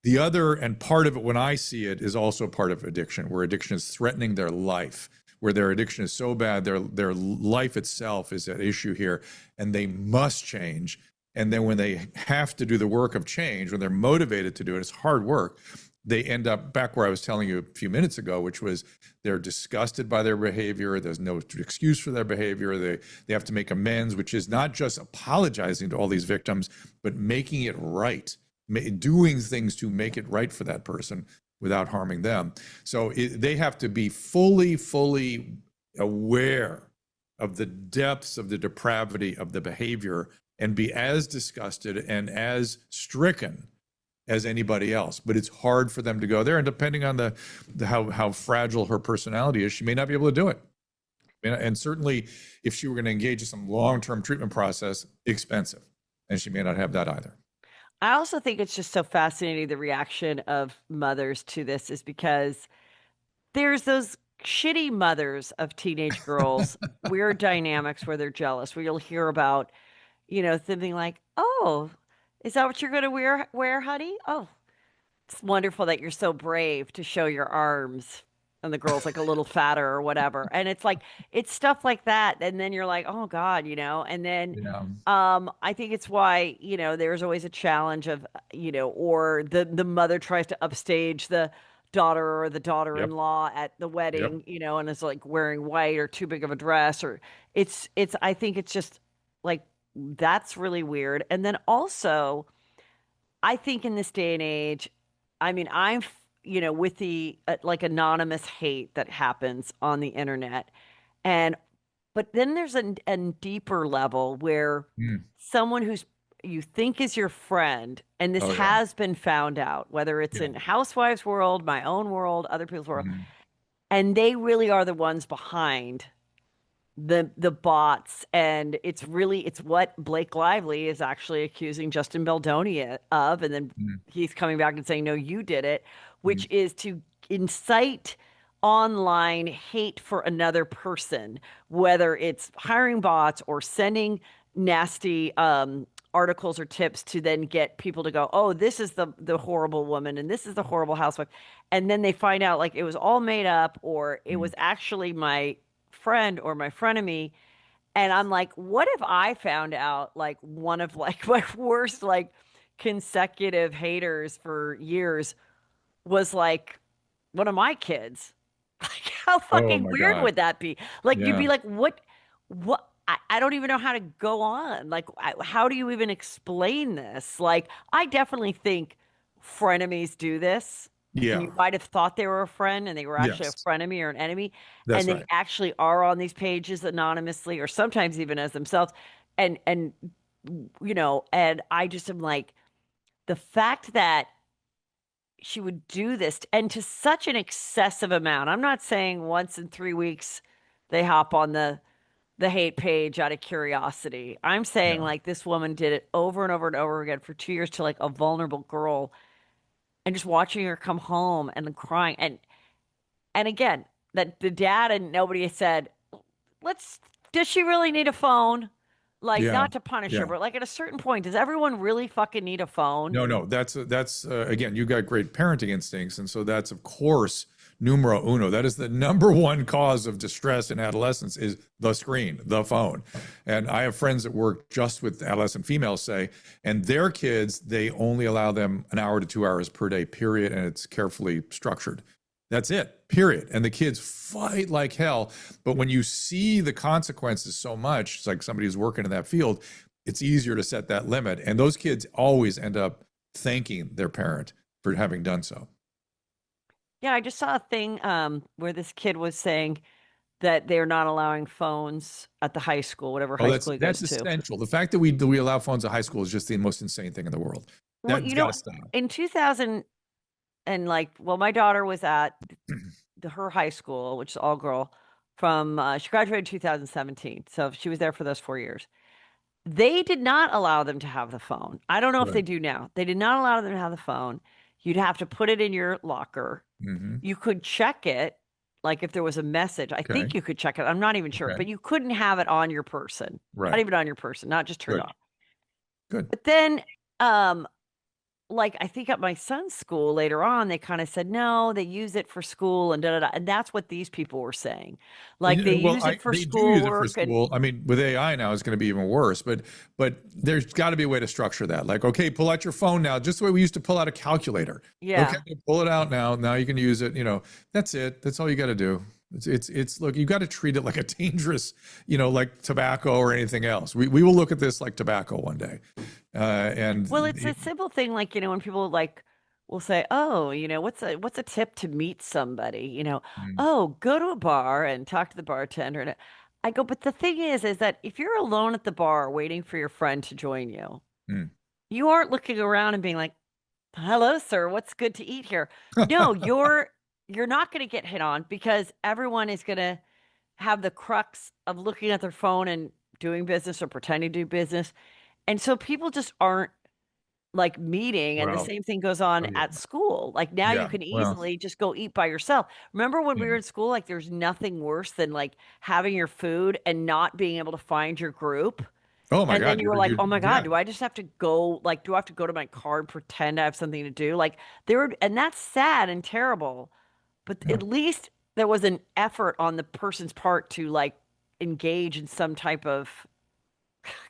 The other, and part of it when I see it, is also part of addiction, where addiction is threatening their life, where their addiction is so bad, their life itself is at issue here, and they must change. And then when they have to do the work of change, when they're motivated to do it, it's hard work. They end up back where I was telling you a few minutes ago, which was they're disgusted by their behavior. There's no excuse for their behavior. They have to make amends, which is not just apologizing to all these victims, but making it right, doing things to make it right for that person without harming them. So they have to be fully aware of the depths of the depravity of the behavior and be as disgusted and as stricken as anybody else. But it's hard for them to go there. And depending on how fragile her personality is, she may not be able to do it. And certainly if she were going to engage in some long-term treatment process, expensive. And she may not have that either. I also think it's just so fascinating, the reaction of mothers to this, is because there's those shitty mothers of teenage girls, weird dynamics where they're jealous, where you'll hear about, something like, oh, is that what you're going to wear, honey? Oh, it's wonderful that you're so brave to show your arms. And the girl's like a little fatter or whatever. And it's like, it's stuff like that. And then you're like, oh God, and then I think it's why, there's always a challenge of, or the mother tries to upstage the daughter or the daughter-in-law at the wedding, and is like wearing white or too big of a dress, or I think it's just like, that's really weird. And then also, I think in this day and age, I mean, I'm with the like anonymous hate that happens on the internet. But then there's a deeper level where someone you think is your friend, and this has been found out, whether it's in Housewives world, my own world, other people's world, and they really are the ones behind the bots. And it's what Blake Lively is actually accusing Justin Baldoni of, and then he's coming back and saying, no, you did it, which is to incite online hate for another person, whether it's hiring bots or sending nasty articles or tips to then get people to go, oh, this is the horrible woman and this is the horrible housewife. And then they find out like it was all made up, or it was actually my friend or my frenemy. And I'm like, what if I found out like one of like my worst like consecutive haters for years was like one of my kids? Like, how fucking weird would that be? Like, you'd be like, what? I don't even know how to go on. Like, how do you even explain this? Like, I definitely think frenemies do this. Yeah. You might have thought they were a friend and they were actually a frenemy or an enemy. That's and they actually are on these pages anonymously, or sometimes even as themselves. And I just am like, the fact that she would do this, and to such an excessive amount. I'm not saying once in 3 weeks they hop on the hate page out of curiosity. I'm saying like this woman did it over and over and over again for 2 years to like a vulnerable girl, and just watching her come home and then crying. And again, that the dad and nobody said, does she really need a phone? Like, not to punish her, but like at a certain point, does everyone really fucking need a phone? No. That's again, you got great parenting instincts. And so that's, of course, numero uno. That is the number one cause of distress in adolescence is the screen, the phone. And I have friends that work just with adolescent females, say, and their kids, they only allow them an hour to 2 hours per day, period. And it's carefully structured. That's it, period. And the kids fight like hell. But when you see the consequences so much, it's like somebody who's working in that field, it's easier to set that limit. And those kids always end up thanking their parent for having done so. Yeah, I just saw a thing where this kid was saying that they're not allowing phones at the high school, whatever high school he goes that's to. essential. The fact that we allow phones at high school is just the most insane thing in the world. Well, That's you know, gotta stop. in 2000 and my daughter was at her high school, which is all girl, from she graduated in 2017, so she was there for those 4 years. They did not allow them to have the phone. I don't know if they Right. do now. They did not allow them to have the phone. You'd have to put it in your locker. Mm-hmm. You could check it, like if there was a message. I Okay. think you could check it. I'm not even sure, Okay. but you couldn't have it on your person. Not Right. even on your person, not just turned Good. off. Good. But then, like I think at my son's school later on, they kind of said, no, they use it for school and da da da. And that's what these people were saying. Like they use it for they do use it for schoolwork and school. I mean, with AI now, it's going to be even worse. But there's got to be a way to structure that. Like, okay, pull out your phone now, just the way we used to pull out a calculator. yeah. Okay, pull it out now. Now you can use it. You know, that's it. That's all you got to do. It's look, you got to treat it like a dangerous, you know, like tobacco or anything else. We will look at this like tobacco one day. And Well, it's a simple thing, like, when people like will say, oh, what's a tip to meet somebody? Mm, Oh, go to a bar and talk to the bartender. And I go, but the thing is that if you're alone at the bar waiting for your friend to join you, mm. you aren't looking around and being like, hello, sir, what's good to eat here? No, you're not going to get hit on because everyone is going to have the crux of looking at their phone and doing business or pretending to do business. And so people just aren't like meeting. And the Well, same thing goes on oh, yeah. at school. Like now you Yeah. can Well, easily just go eat by yourself. Remember when we yeah. were in school, like there's nothing worse than like having your food and not being able to find your group. Oh my And then God. you were like, oh my Yeah. God, do I just have to go? Like, do I have to go to my car and pretend I have something to do? Like, and that's sad and terrible. But Yeah. at least there was an effort on the person's part to like engage in some type of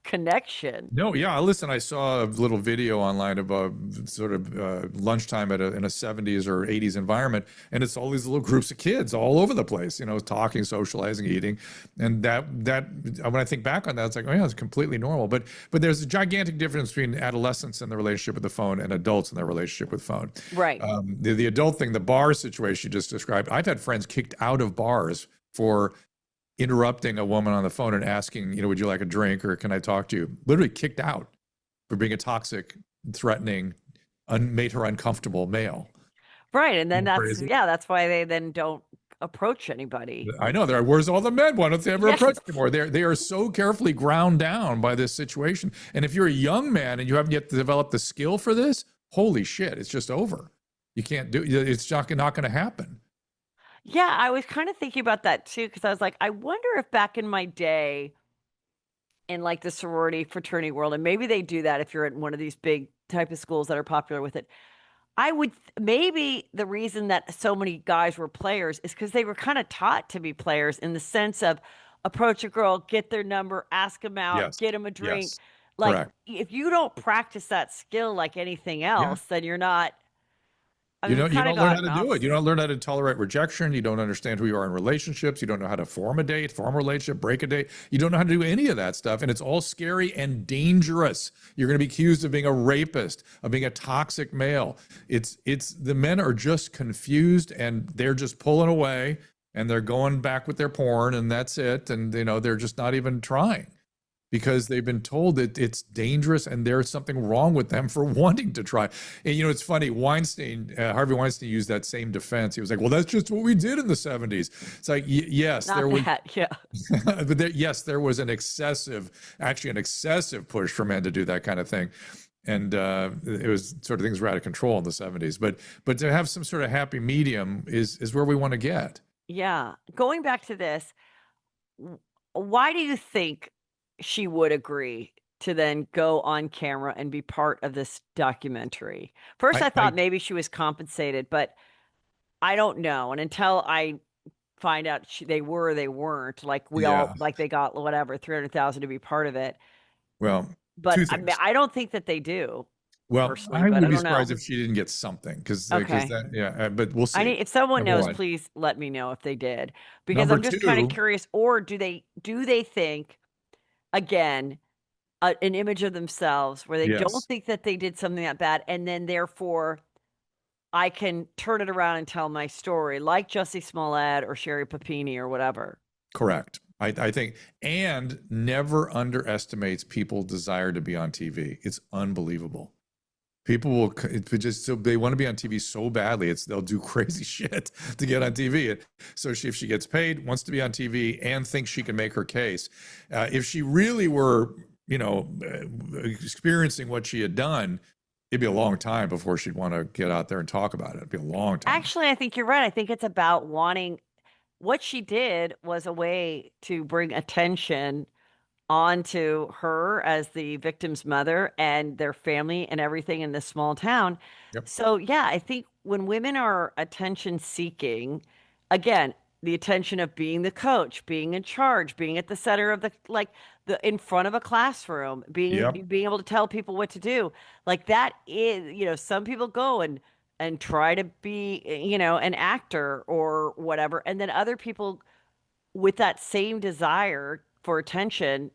connection. No, yeah. Listen, I saw a little video online about sort of lunchtime in a 70s or 80s environment, and it's all these little groups of kids all over the place, you know, talking, socializing, eating, and that when I think back on that, it's like, oh yeah, it's completely normal. But there's a gigantic difference between adolescents and their relationship with the phone and adults and their relationship with phone. Right. The adult thing, the bar situation you just described, I've had friends kicked out of bars for interrupting a woman on the phone and asking, you know, would you like a drink or can I talk to you? Literally kicked out for being a toxic, threatening, made her uncomfortable male. Right. And then Crazy. that's why they then don't approach anybody. I know. Where's all the men? Why don't they ever Yes. approach anymore? They are so carefully ground down by this situation. And if you're a young man and you haven't yet developed the skill for this, holy shit, it's just over. You can't do it. It's not going to happen. Yeah, I was kind of thinking about that too, because I was like, I wonder if back in my day in like the sorority fraternity world, and maybe they do that if you're in one of these big type of schools that are popular with it. Maybe the reason that so many guys were players is because they were kind of taught to be players in the sense of approach a girl, get their number, ask them out, Yes. get them a drink. Yes. Like Correct. if you don't practice that skill like anything else, then you're not. I You mean, don't learn how to do it. opposite. You don't learn how to tolerate rejection. You don't understand who you are in relationships. You don't know how to form a date, form a relationship, break a date. You don't know how to do any of that stuff. And it's all scary and dangerous. You're going to be accused of being a rapist, of being a toxic male. It's the men are just confused and they're just pulling away and they're going back with their porn and that's it. And, you know, they're just not even trying, because they've been told that it's dangerous and there's something wrong with them for wanting to try. And, you know, it's funny, Harvey Weinstein used that same defense. He was like, well, that's just what we did in the 70s. It's like, yes, Not there was, that, yeah. but there was an excessive push for men to do that kind of thing. And it was sort of things were out of control in the 70s. But to have some sort of happy medium is where we want to get. Yeah. Going back to this, why do you think she would agree to then go on camera and be part of this documentary? First, I thought maybe she was compensated, but I don't know. And until I find out they were or they weren't, like we all, Yeah. like they got whatever, 300,000 to be part of it. Well, But two I mean, things. I don't think that they do Well, personally, I but would I be don't know. surprised if she didn't get something because Okay. that, yeah, but we'll I see. need, if someone Number knows, one. please let me know if they did, because Number I'm just kind of two, curious. Or do they think, again, an image of themselves where they don't yes, think that they did something that bad, and then therefore I can turn it around and tell my story, like Jussie Smollett or Sherry Papini or whatever. correct. I think, and never underestimates people's desire to be on TV. It's unbelievable. People will just so they want to be on TV so badly. They'll do crazy shit to get on TV. So if she gets paid, wants to be on TV, and thinks she can make her case, if she really were, experiencing what she had done, it'd be a long time before she'd want to get out there and talk about it. It'd be a long time. Actually, I think you're right. I think it's about wanting. What she did was a way to bring attention onto her as the victim's mother and their family and everything in this small town. Yep. So, yeah, I think when women are attention seeking, again, the attention of being the coach, being in charge, being at the center of the in front of a classroom, Yep. being able to tell people what to do, like that is, some people go and try to be, an actor or whatever, and then other people with that same desire for attention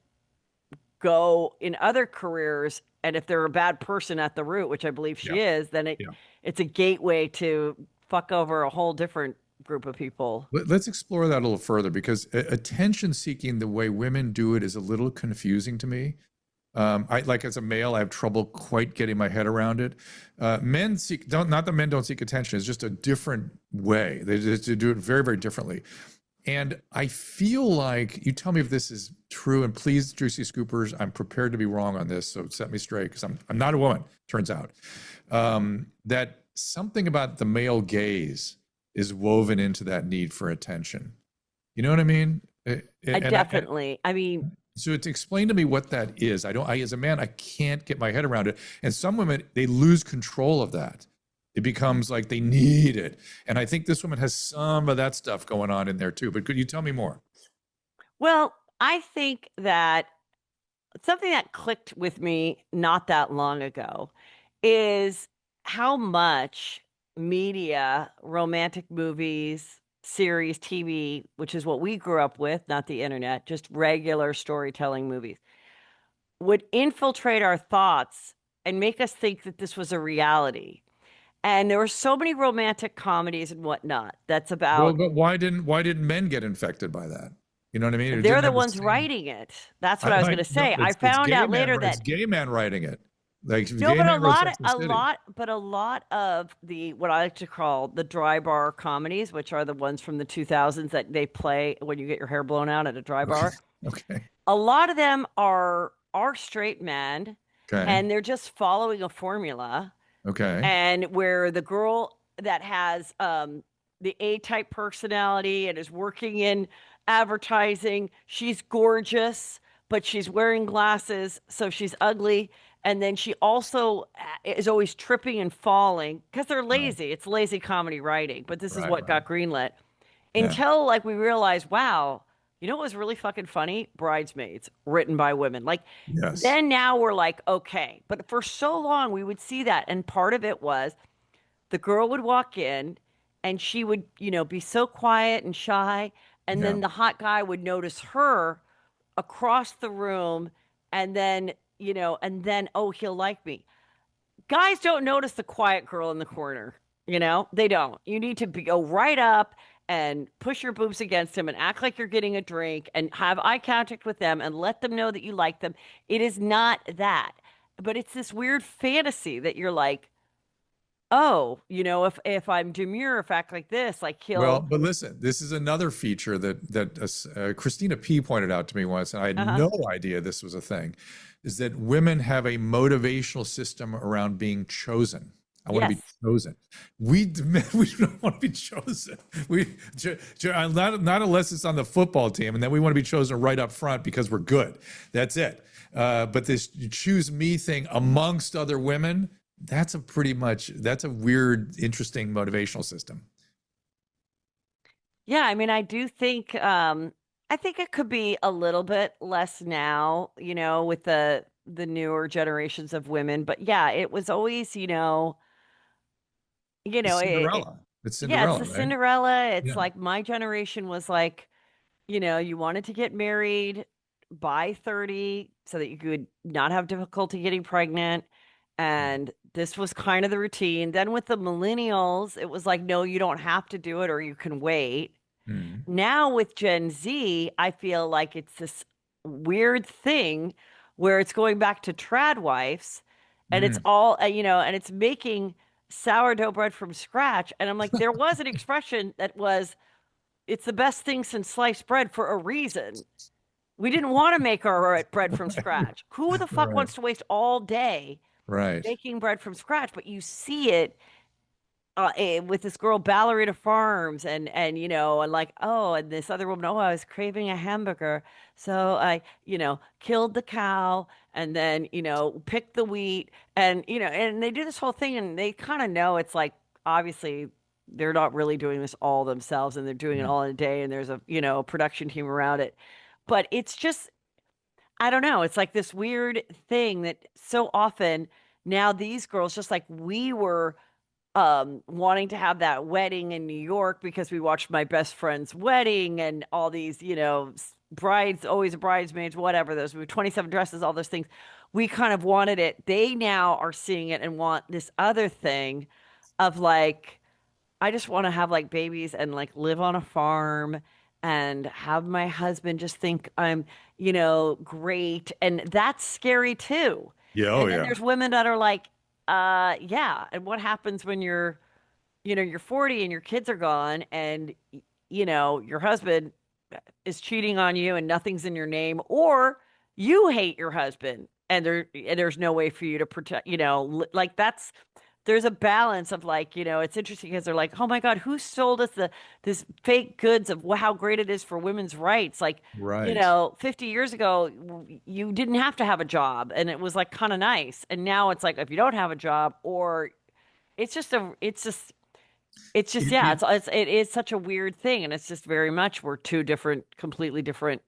go in other careers, and if they're a bad person at the root, which I believe she Yep. is, then Yep. it's a gateway to fuck over a whole different group of people. Let's explore that a little further because attention seeking, the way women do it, is a little confusing to me. Like as a male, I have trouble quite getting my head around it. Men not that men don't seek attention. It's just a different way. They do it very, very differently. And I feel like, you tell me if this is true, and please, Juicy Scoopers, I'm prepared to be wrong on this, so set me straight, because I'm not a woman, turns out, that something about the male gaze is woven into that need for attention. You know what I mean? Definitely. I mean, so to explain to me what that is, as a man, I can't get my head around it. And some women, they lose control of that. It becomes like they need it. And I think this woman has some of that stuff going on in there too. But could you tell me more? well, I think that something that clicked with me not that long ago is how much media, romantic movies, series, TV, which is what we grew up with, not the internet, just regular storytelling movies, would infiltrate our thoughts and make us think that this was a reality. And there were so many romantic comedies and whatnot that's Well, about but why didn't men get infected by that? You know what I mean? It they're didn't the have the ones same. writing it. That's what I was going to No, say. I it's found out later it's that gay men writing it. Like no, gay but men wrote Sex and the City. a lot of the what I like to call the dry bar comedies, which are the ones from the 2000s that they play when you get your hair blown out at a dry bar. Okay. A lot of them are straight men, Okay. and they're just following a formula. Okay. And where the girl that has the A-type personality and is working in advertising, she's gorgeous, but she's wearing glasses, so she's ugly. And then she also is always tripping and falling because they're lazy. It's lazy comedy writing, but this is Right. what got greenlit. Yeah. Until like we realized, wow, you know what was really fucking funny? Bridesmaids, written by women. Like Yes. then now we're like, okay. But for so long we would see that. And part of it was the girl would walk in and she would, be so quiet and shy. And then Yeah. the hot guy would notice her across the room and then, oh, he'll like me. Guys don't notice the quiet girl in the corner. They don't. You need to go right up and push your boobs against him and act like you're getting a drink and have eye contact with them and let them know that you like them. It is not that. But it's this weird fantasy that you're like, oh, if I'm demure, if I act like this, like he'll. Well, but listen, this is another feature that Christina P pointed out to me once, and I had no idea this was a thing, is that women have a motivational system around being chosen. I want to be chosen. We don't want to be chosen. Not unless it's on the football team, and then we want to be chosen right up front because we're good. That's it. But this choose me thing amongst other women, that's a weird, interesting motivational system. Yeah, I mean, I do think I think it could be a little bit less now, with the newer generations of women. But yeah, it was always, It's it Cinderella. It's yeah, it's Cinderella, the right? Cinderella. It's Yeah. like my generation was like, you wanted to get married by 30 so that you could not have difficulty getting pregnant. And this was kind of the routine. Then with the millennials, it was like, no, you don't have to do it or you can wait. Mm. Now with Gen Z, I feel like it's this weird thing where it's going back to trad wives and it's Mm. all, and it's making sourdough bread from scratch. And I'm like, there was an expression that was, it's the best thing since sliced bread for a reason. We didn't want to make our bread from scratch. Who the fuck Right. wants to waste all day Right. making bread from scratch? But you see it with this girl Ballerina Farms and like, oh, and this other woman, oh, I was craving a hamburger, so I killed the cow and then picked the wheat and they do this whole thing and they kind of know it's like obviously they're not really doing this all themselves and they're doing it Yeah. all in a day and there's a production team around it, but it's just, I don't know, it's like this weird thing that so often now these girls, just like we were wanting to have that wedding in New York because we watched my best friend's wedding and all these, brides, always bridesmaids, whatever those were 27 dresses, all those things. We kind of wanted it. They now are seeing it and want this other thing of like, I just want to have like babies and like live on a farm and have my husband just think I'm, great. And that's scary too. Yeah. Oh, And then yeah. there's women that are like, yeah. And what happens when you're 40 and your kids are gone and, your husband is cheating on you and nothing's in your name, or you hate your husband and there's no way for you to protect, like there's a balance of like, it's interesting because they're like, oh my God, who sold us this fake goods of how great it is for women's rights? Like, Right. 50 years ago, you didn't have to have a job and it was like kind of nice. And now it's like, if you don't have a job or it's just, yeah, It, it is such a weird thing. And it's just very much, we're two different, completely different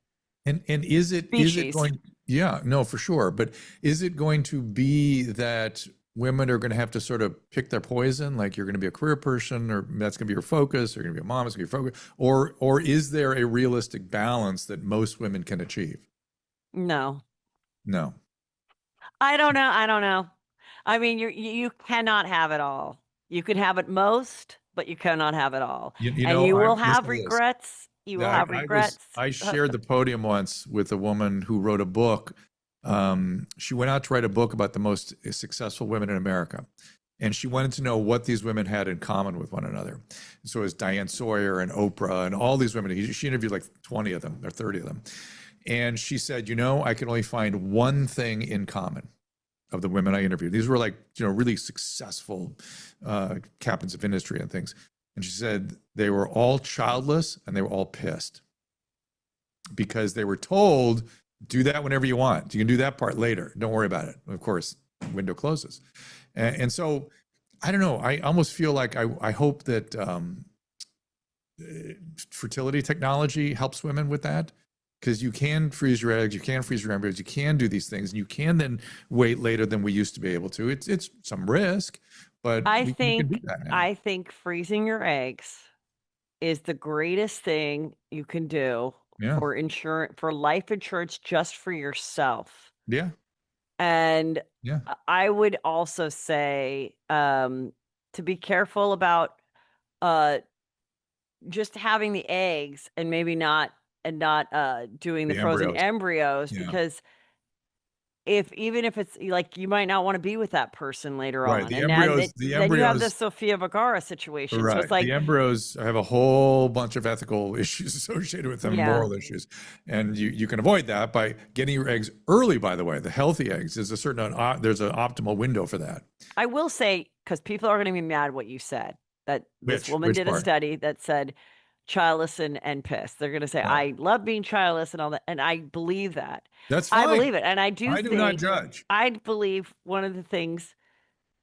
and is it species. going, yeah, no, for sure. But is it going to be that women are going to have to sort of pick their poison? Like you're going to be a career person, or that's going to be your focus, or you're going to be a mom, it's going to be your focus, or is there a realistic balance that most women can achieve? No, No. I don't know. I don't know. I mean, you cannot have it all. You can have it most, but you cannot have it all. You And know, you I will listen have to this. regrets. You will Yeah, have I regrets. I shared the podium once with a woman who wrote a book. She went out to write a book about the most successful women in America. And she wanted to know what these women had in common with one another. So it was Diane Sawyer and Oprah and all these women. She interviewed like 20 of them or 30 of them. And she said, I can only find one thing in common of the women I interviewed. These were like, really successful captains of industry and things. And she said they were all childless and they were all pissed because they were told, do that whenever you want. You can do that part later. Don't worry about it. Of course, window closes. And so, I don't know. I almost feel like I hope that fertility technology helps women with that, because you can freeze your eggs, you can freeze your embryos, you can do these things, and you can then wait later than we used to be able to. It's some risk, but I we can do think that now. I think freezing your eggs is the greatest thing you can do Yeah. for life insurance just for yourself. Yeah. And Yeah. I would also say to be careful about uh, just having the eggs and maybe not doing the The frozen embryos. embryos, Yeah. because even if it's like you might not want to be with that person later Right. on, and then you have the Sofia Vergara situation. So Right. it's like, The embryos have a whole bunch of ethical issues associated with them, yeah, moral issues. And you can avoid that by getting your eggs early, by the way. The healthy eggs, there's there's an optimal window for that. I will say, because people are going to be mad what you said, that this woman Which did a part? study that said childless and pissed. They're going to say, Yeah. I love being childless and all that. And I believe that. That's I fine. believe it. And I do I do not think, judge. I believe one of the things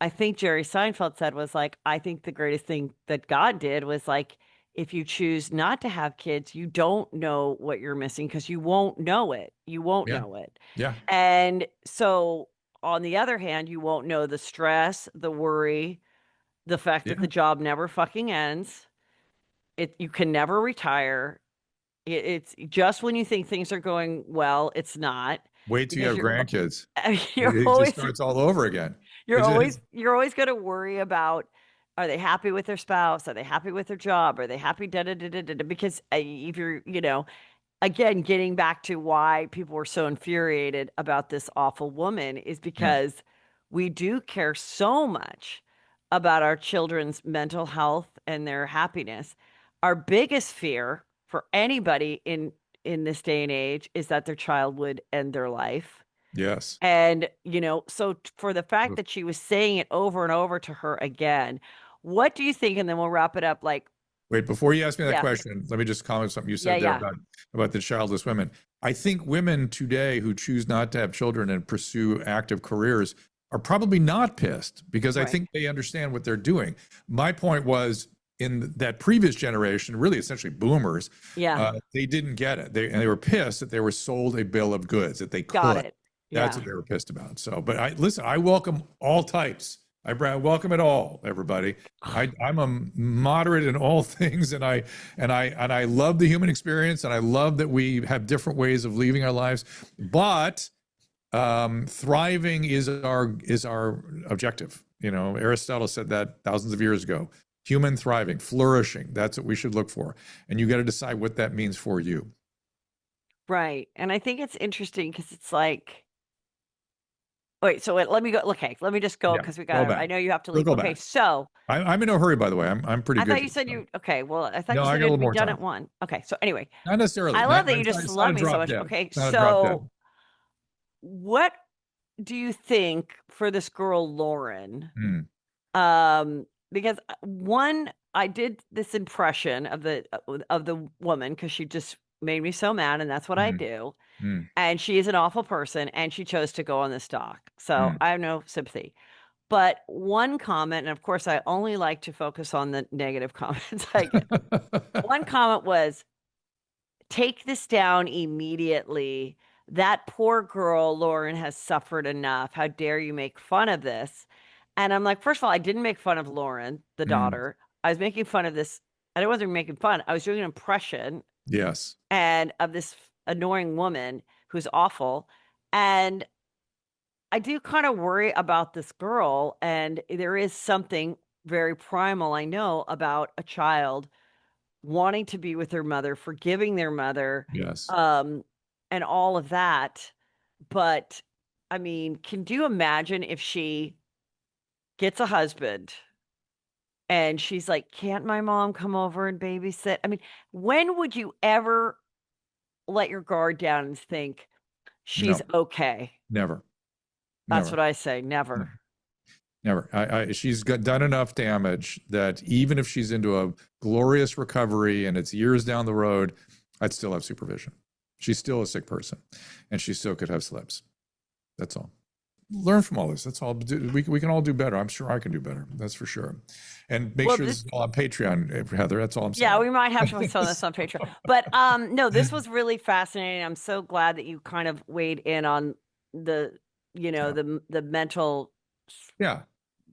I think Jerry Seinfeld said was like, I think the greatest thing that God did was like, if you choose not to have kids, you don't know what you're missing because you won't know it. You won't Yeah. know it. Yeah. And so, on the other hand, you won't know the stress, the worry, the fact that Yeah. the job never fucking ends. You can never retire. It's just when you think things are going well, it's not Wait till you because have grandkids. you're It just always starts all over again. you're It's, always it's, you're always going to worry about, are they happy with their spouse? Are they happy with their job? Are they happy? Da, da, da, da, da, da. Because if you're, again, getting back to why people were so infuriated about this awful woman is yeah. because we do care so much about our children's mental health and their happiness. Our biggest fear for anybody in this day and age is that their child would end their life. Yes. And, so for the fact that she was saying it over and over to her again, what do you think? And then we'll wrap it up. Like, Wait, before you ask me that yeah, question, let me just comment something you yeah, said there yeah. about the childless women. I think women today who choose not to have children and pursue active careers are probably not pissed because I Right. think they understand what they're doing. My point was in that previous generation, really essentially boomers, Yeah. they didn't get it. They were pissed that they were sold a bill of goods that they Got could. it. That's Yeah. what they were pissed about. So, but I welcome all types. I welcome it all, everybody. I'm a moderate in all things, and I love the human experience, and I love that we have different ways of living our lives. But thriving is our objective. Aristotle said that thousands of years ago. Human thriving, flourishing. That's what we should look for, and you got to decide what that means for you. Right. And I think it's interesting because it's like, wait, so let me go. Okay, let me just go Yeah, because we go got. back. I know you have to We'll leave. go Okay, back. so I'm in no hurry, by the way. I'm pretty I good. thought you said you. Okay, well, I thought No, you I said got a it'd little be more done time. at 1. Okay, so anyway, Not necessarily. I love that you just It's not love a me so drop much. dead. Okay, It's not a drop dead. so what do you think for this girl Lauren? Because one, I did this impression of the woman because she just made me so mad, and that's what I Mm, do. mm, And she is an awful person, and she chose to go on this dock. So mm. I have no sympathy. But one comment, and of course, I only like to focus on the negative comments I get. One comment was, take this down immediately. That poor girl, Lauren, has suffered enough. How dare you make fun of this? And I'm like, first of all, I didn't make fun of Lauren, the Mm, daughter. I was making fun of this. I wasn't making fun. I was doing an impression yes. and of this annoying woman who's awful. And I do kind of worry about this girl. And there is something very primal, I know, about a child wanting to be with their mother, forgiving their mother, Yes. and all of that. But I mean, can you imagine if she gets a husband and she's like, can't my mom come over and babysit? I mean, when would you ever let your guard down and think she's No. okay? Never. That's Never. what I say. No. Never. Never. She's done enough damage that even if she's into a glorious recovery and it's years down the road, I'd still have supervision. She's still a sick person, and she still could have slips. That's all. Learn from all this. That's all. We can all do better. I'm sure I can do better. That's for sure. And make sure this is all on Patreon, Heather. That's all I'm saying. Yeah, we might have to sell this on Patreon. But no, this was really fascinating. I'm so glad that you kind of weighed in on the, the mental Yeah.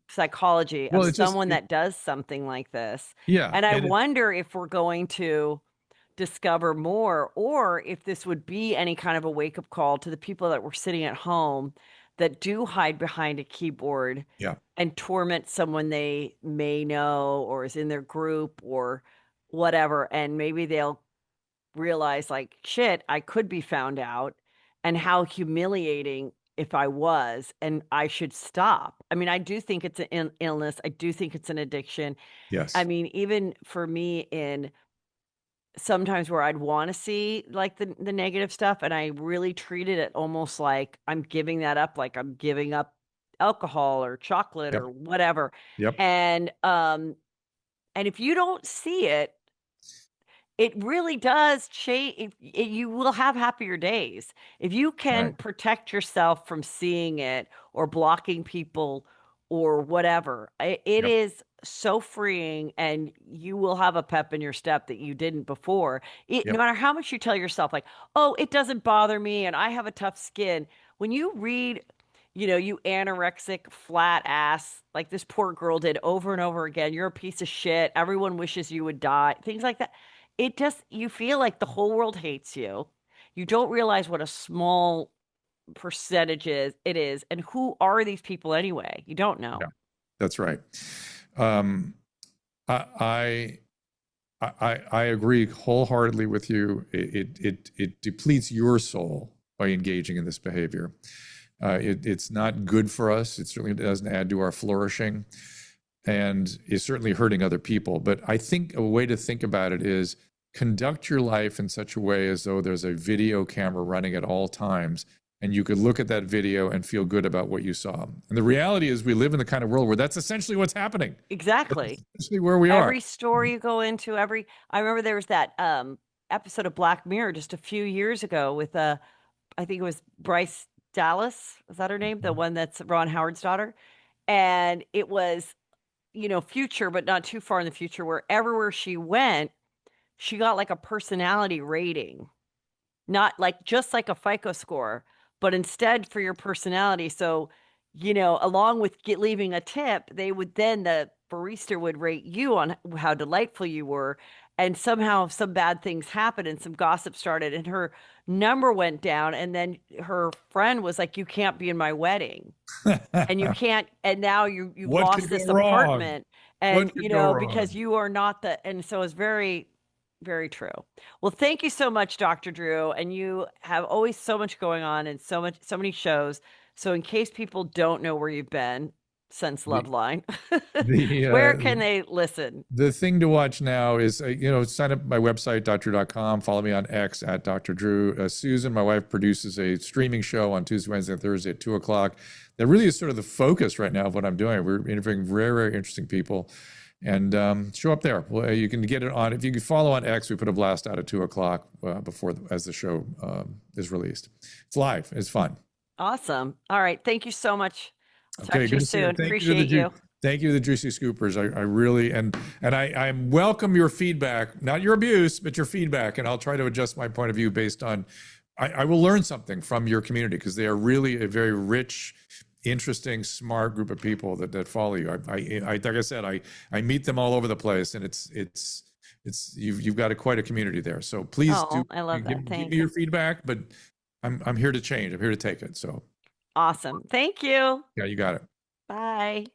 psychology Well, of it's just someone that does something like this. yeah. And I And wonder if we're going to discover more, or if this would be any kind of a wake-up call to the people that were sitting at home that do hide behind a keyboard yeah. and torment someone they may know or is in their group or whatever. And maybe they'll realize, like, shit, I could be found out, and how humiliating if I was, and I should stop. I mean, I do think it's an illness. I do think it's an addiction. Yes. I mean, even for me, in sometimes where I'd want to see like the negative stuff, and I really treated it almost like I'm giving that up, like I'm giving up alcohol or chocolate Yep. or whatever. Yep. And if you don't see it, it really does change. You will have happier days if you can Right. protect yourself from seeing it or blocking people or whatever. It Yep. is so freeing, and you will have a pep in your step that you didn't before. No matter how much you tell yourself, like, oh, it doesn't bother me and I have a tough skin. When you read, you anorexic flat ass, like this poor girl did over and over again, you're a piece of shit. Everyone wishes you would die. Things like that. You feel like the whole world hates you. You don't realize what a small percentage it is. And who are these people anyway? You don't know. Yeah, that's right. I agree wholeheartedly with you. It depletes your soul by engaging in this behavior. It's not good for us. It certainly doesn't add to our flourishing, and is certainly hurting other people. But I think a way to think about it is conduct your life in such a way as though there's a video camera running at all times, and you could look at that video and feel good about what you saw. And the reality is we live in the kind of world where that's essentially what's happening. Exactly. That's essentially where we are. Every store you go into, I remember there was that episode of Black Mirror just a few years ago with I think it was Bryce Dallas. Is that her name? The one that's Ron Howard's daughter. And it was, future, but not too far in the future, where everywhere she went, she got like a personality rating, not like just like a FICO score, but instead for your personality. So, along with leaving a tip, the barista would rate you on how delightful you were. And somehow some bad things happened and some gossip started and her number went down. And then her friend was like, you can't be in my wedding and you can't. And now you've lost this apartment and, because you are not and so it's very, very true. Well, thank you so much, Dr. Drew. And you have always so much going on and so many shows. So in case people don't know where you've been since Loveline, where can they listen? The thing to watch now is, sign up my website, drdrew.com. Follow me on X at Dr. Drew. Susan, my wife, produces a streaming show on Tuesday, Wednesday, and Thursday at 2:00. That really is sort of the focus right now of what I'm doing. We're interviewing very, very interesting people. And show up there. Well, you can get it on. If you can follow on X, we put a blast out at 2:00 as the show is released. It's live. It's fun. Awesome. All right. Thank you so much. Talk Okay, to you soon. Appreciate you. Thank you to the Juicy Scoopers. I really and I welcome your feedback, not your abuse, but your feedback, and I'll try to adjust my point of view based on. I will learn something from your community because they are really a very rich, interesting, smart group of people that follow you. I like I said, I meet them all over the place, and it's you've got quite a community there. So please I love that. Give me your feedback, but I'm here to change. I'm here to take it. So awesome. Thank you. Yeah, you got it. Bye.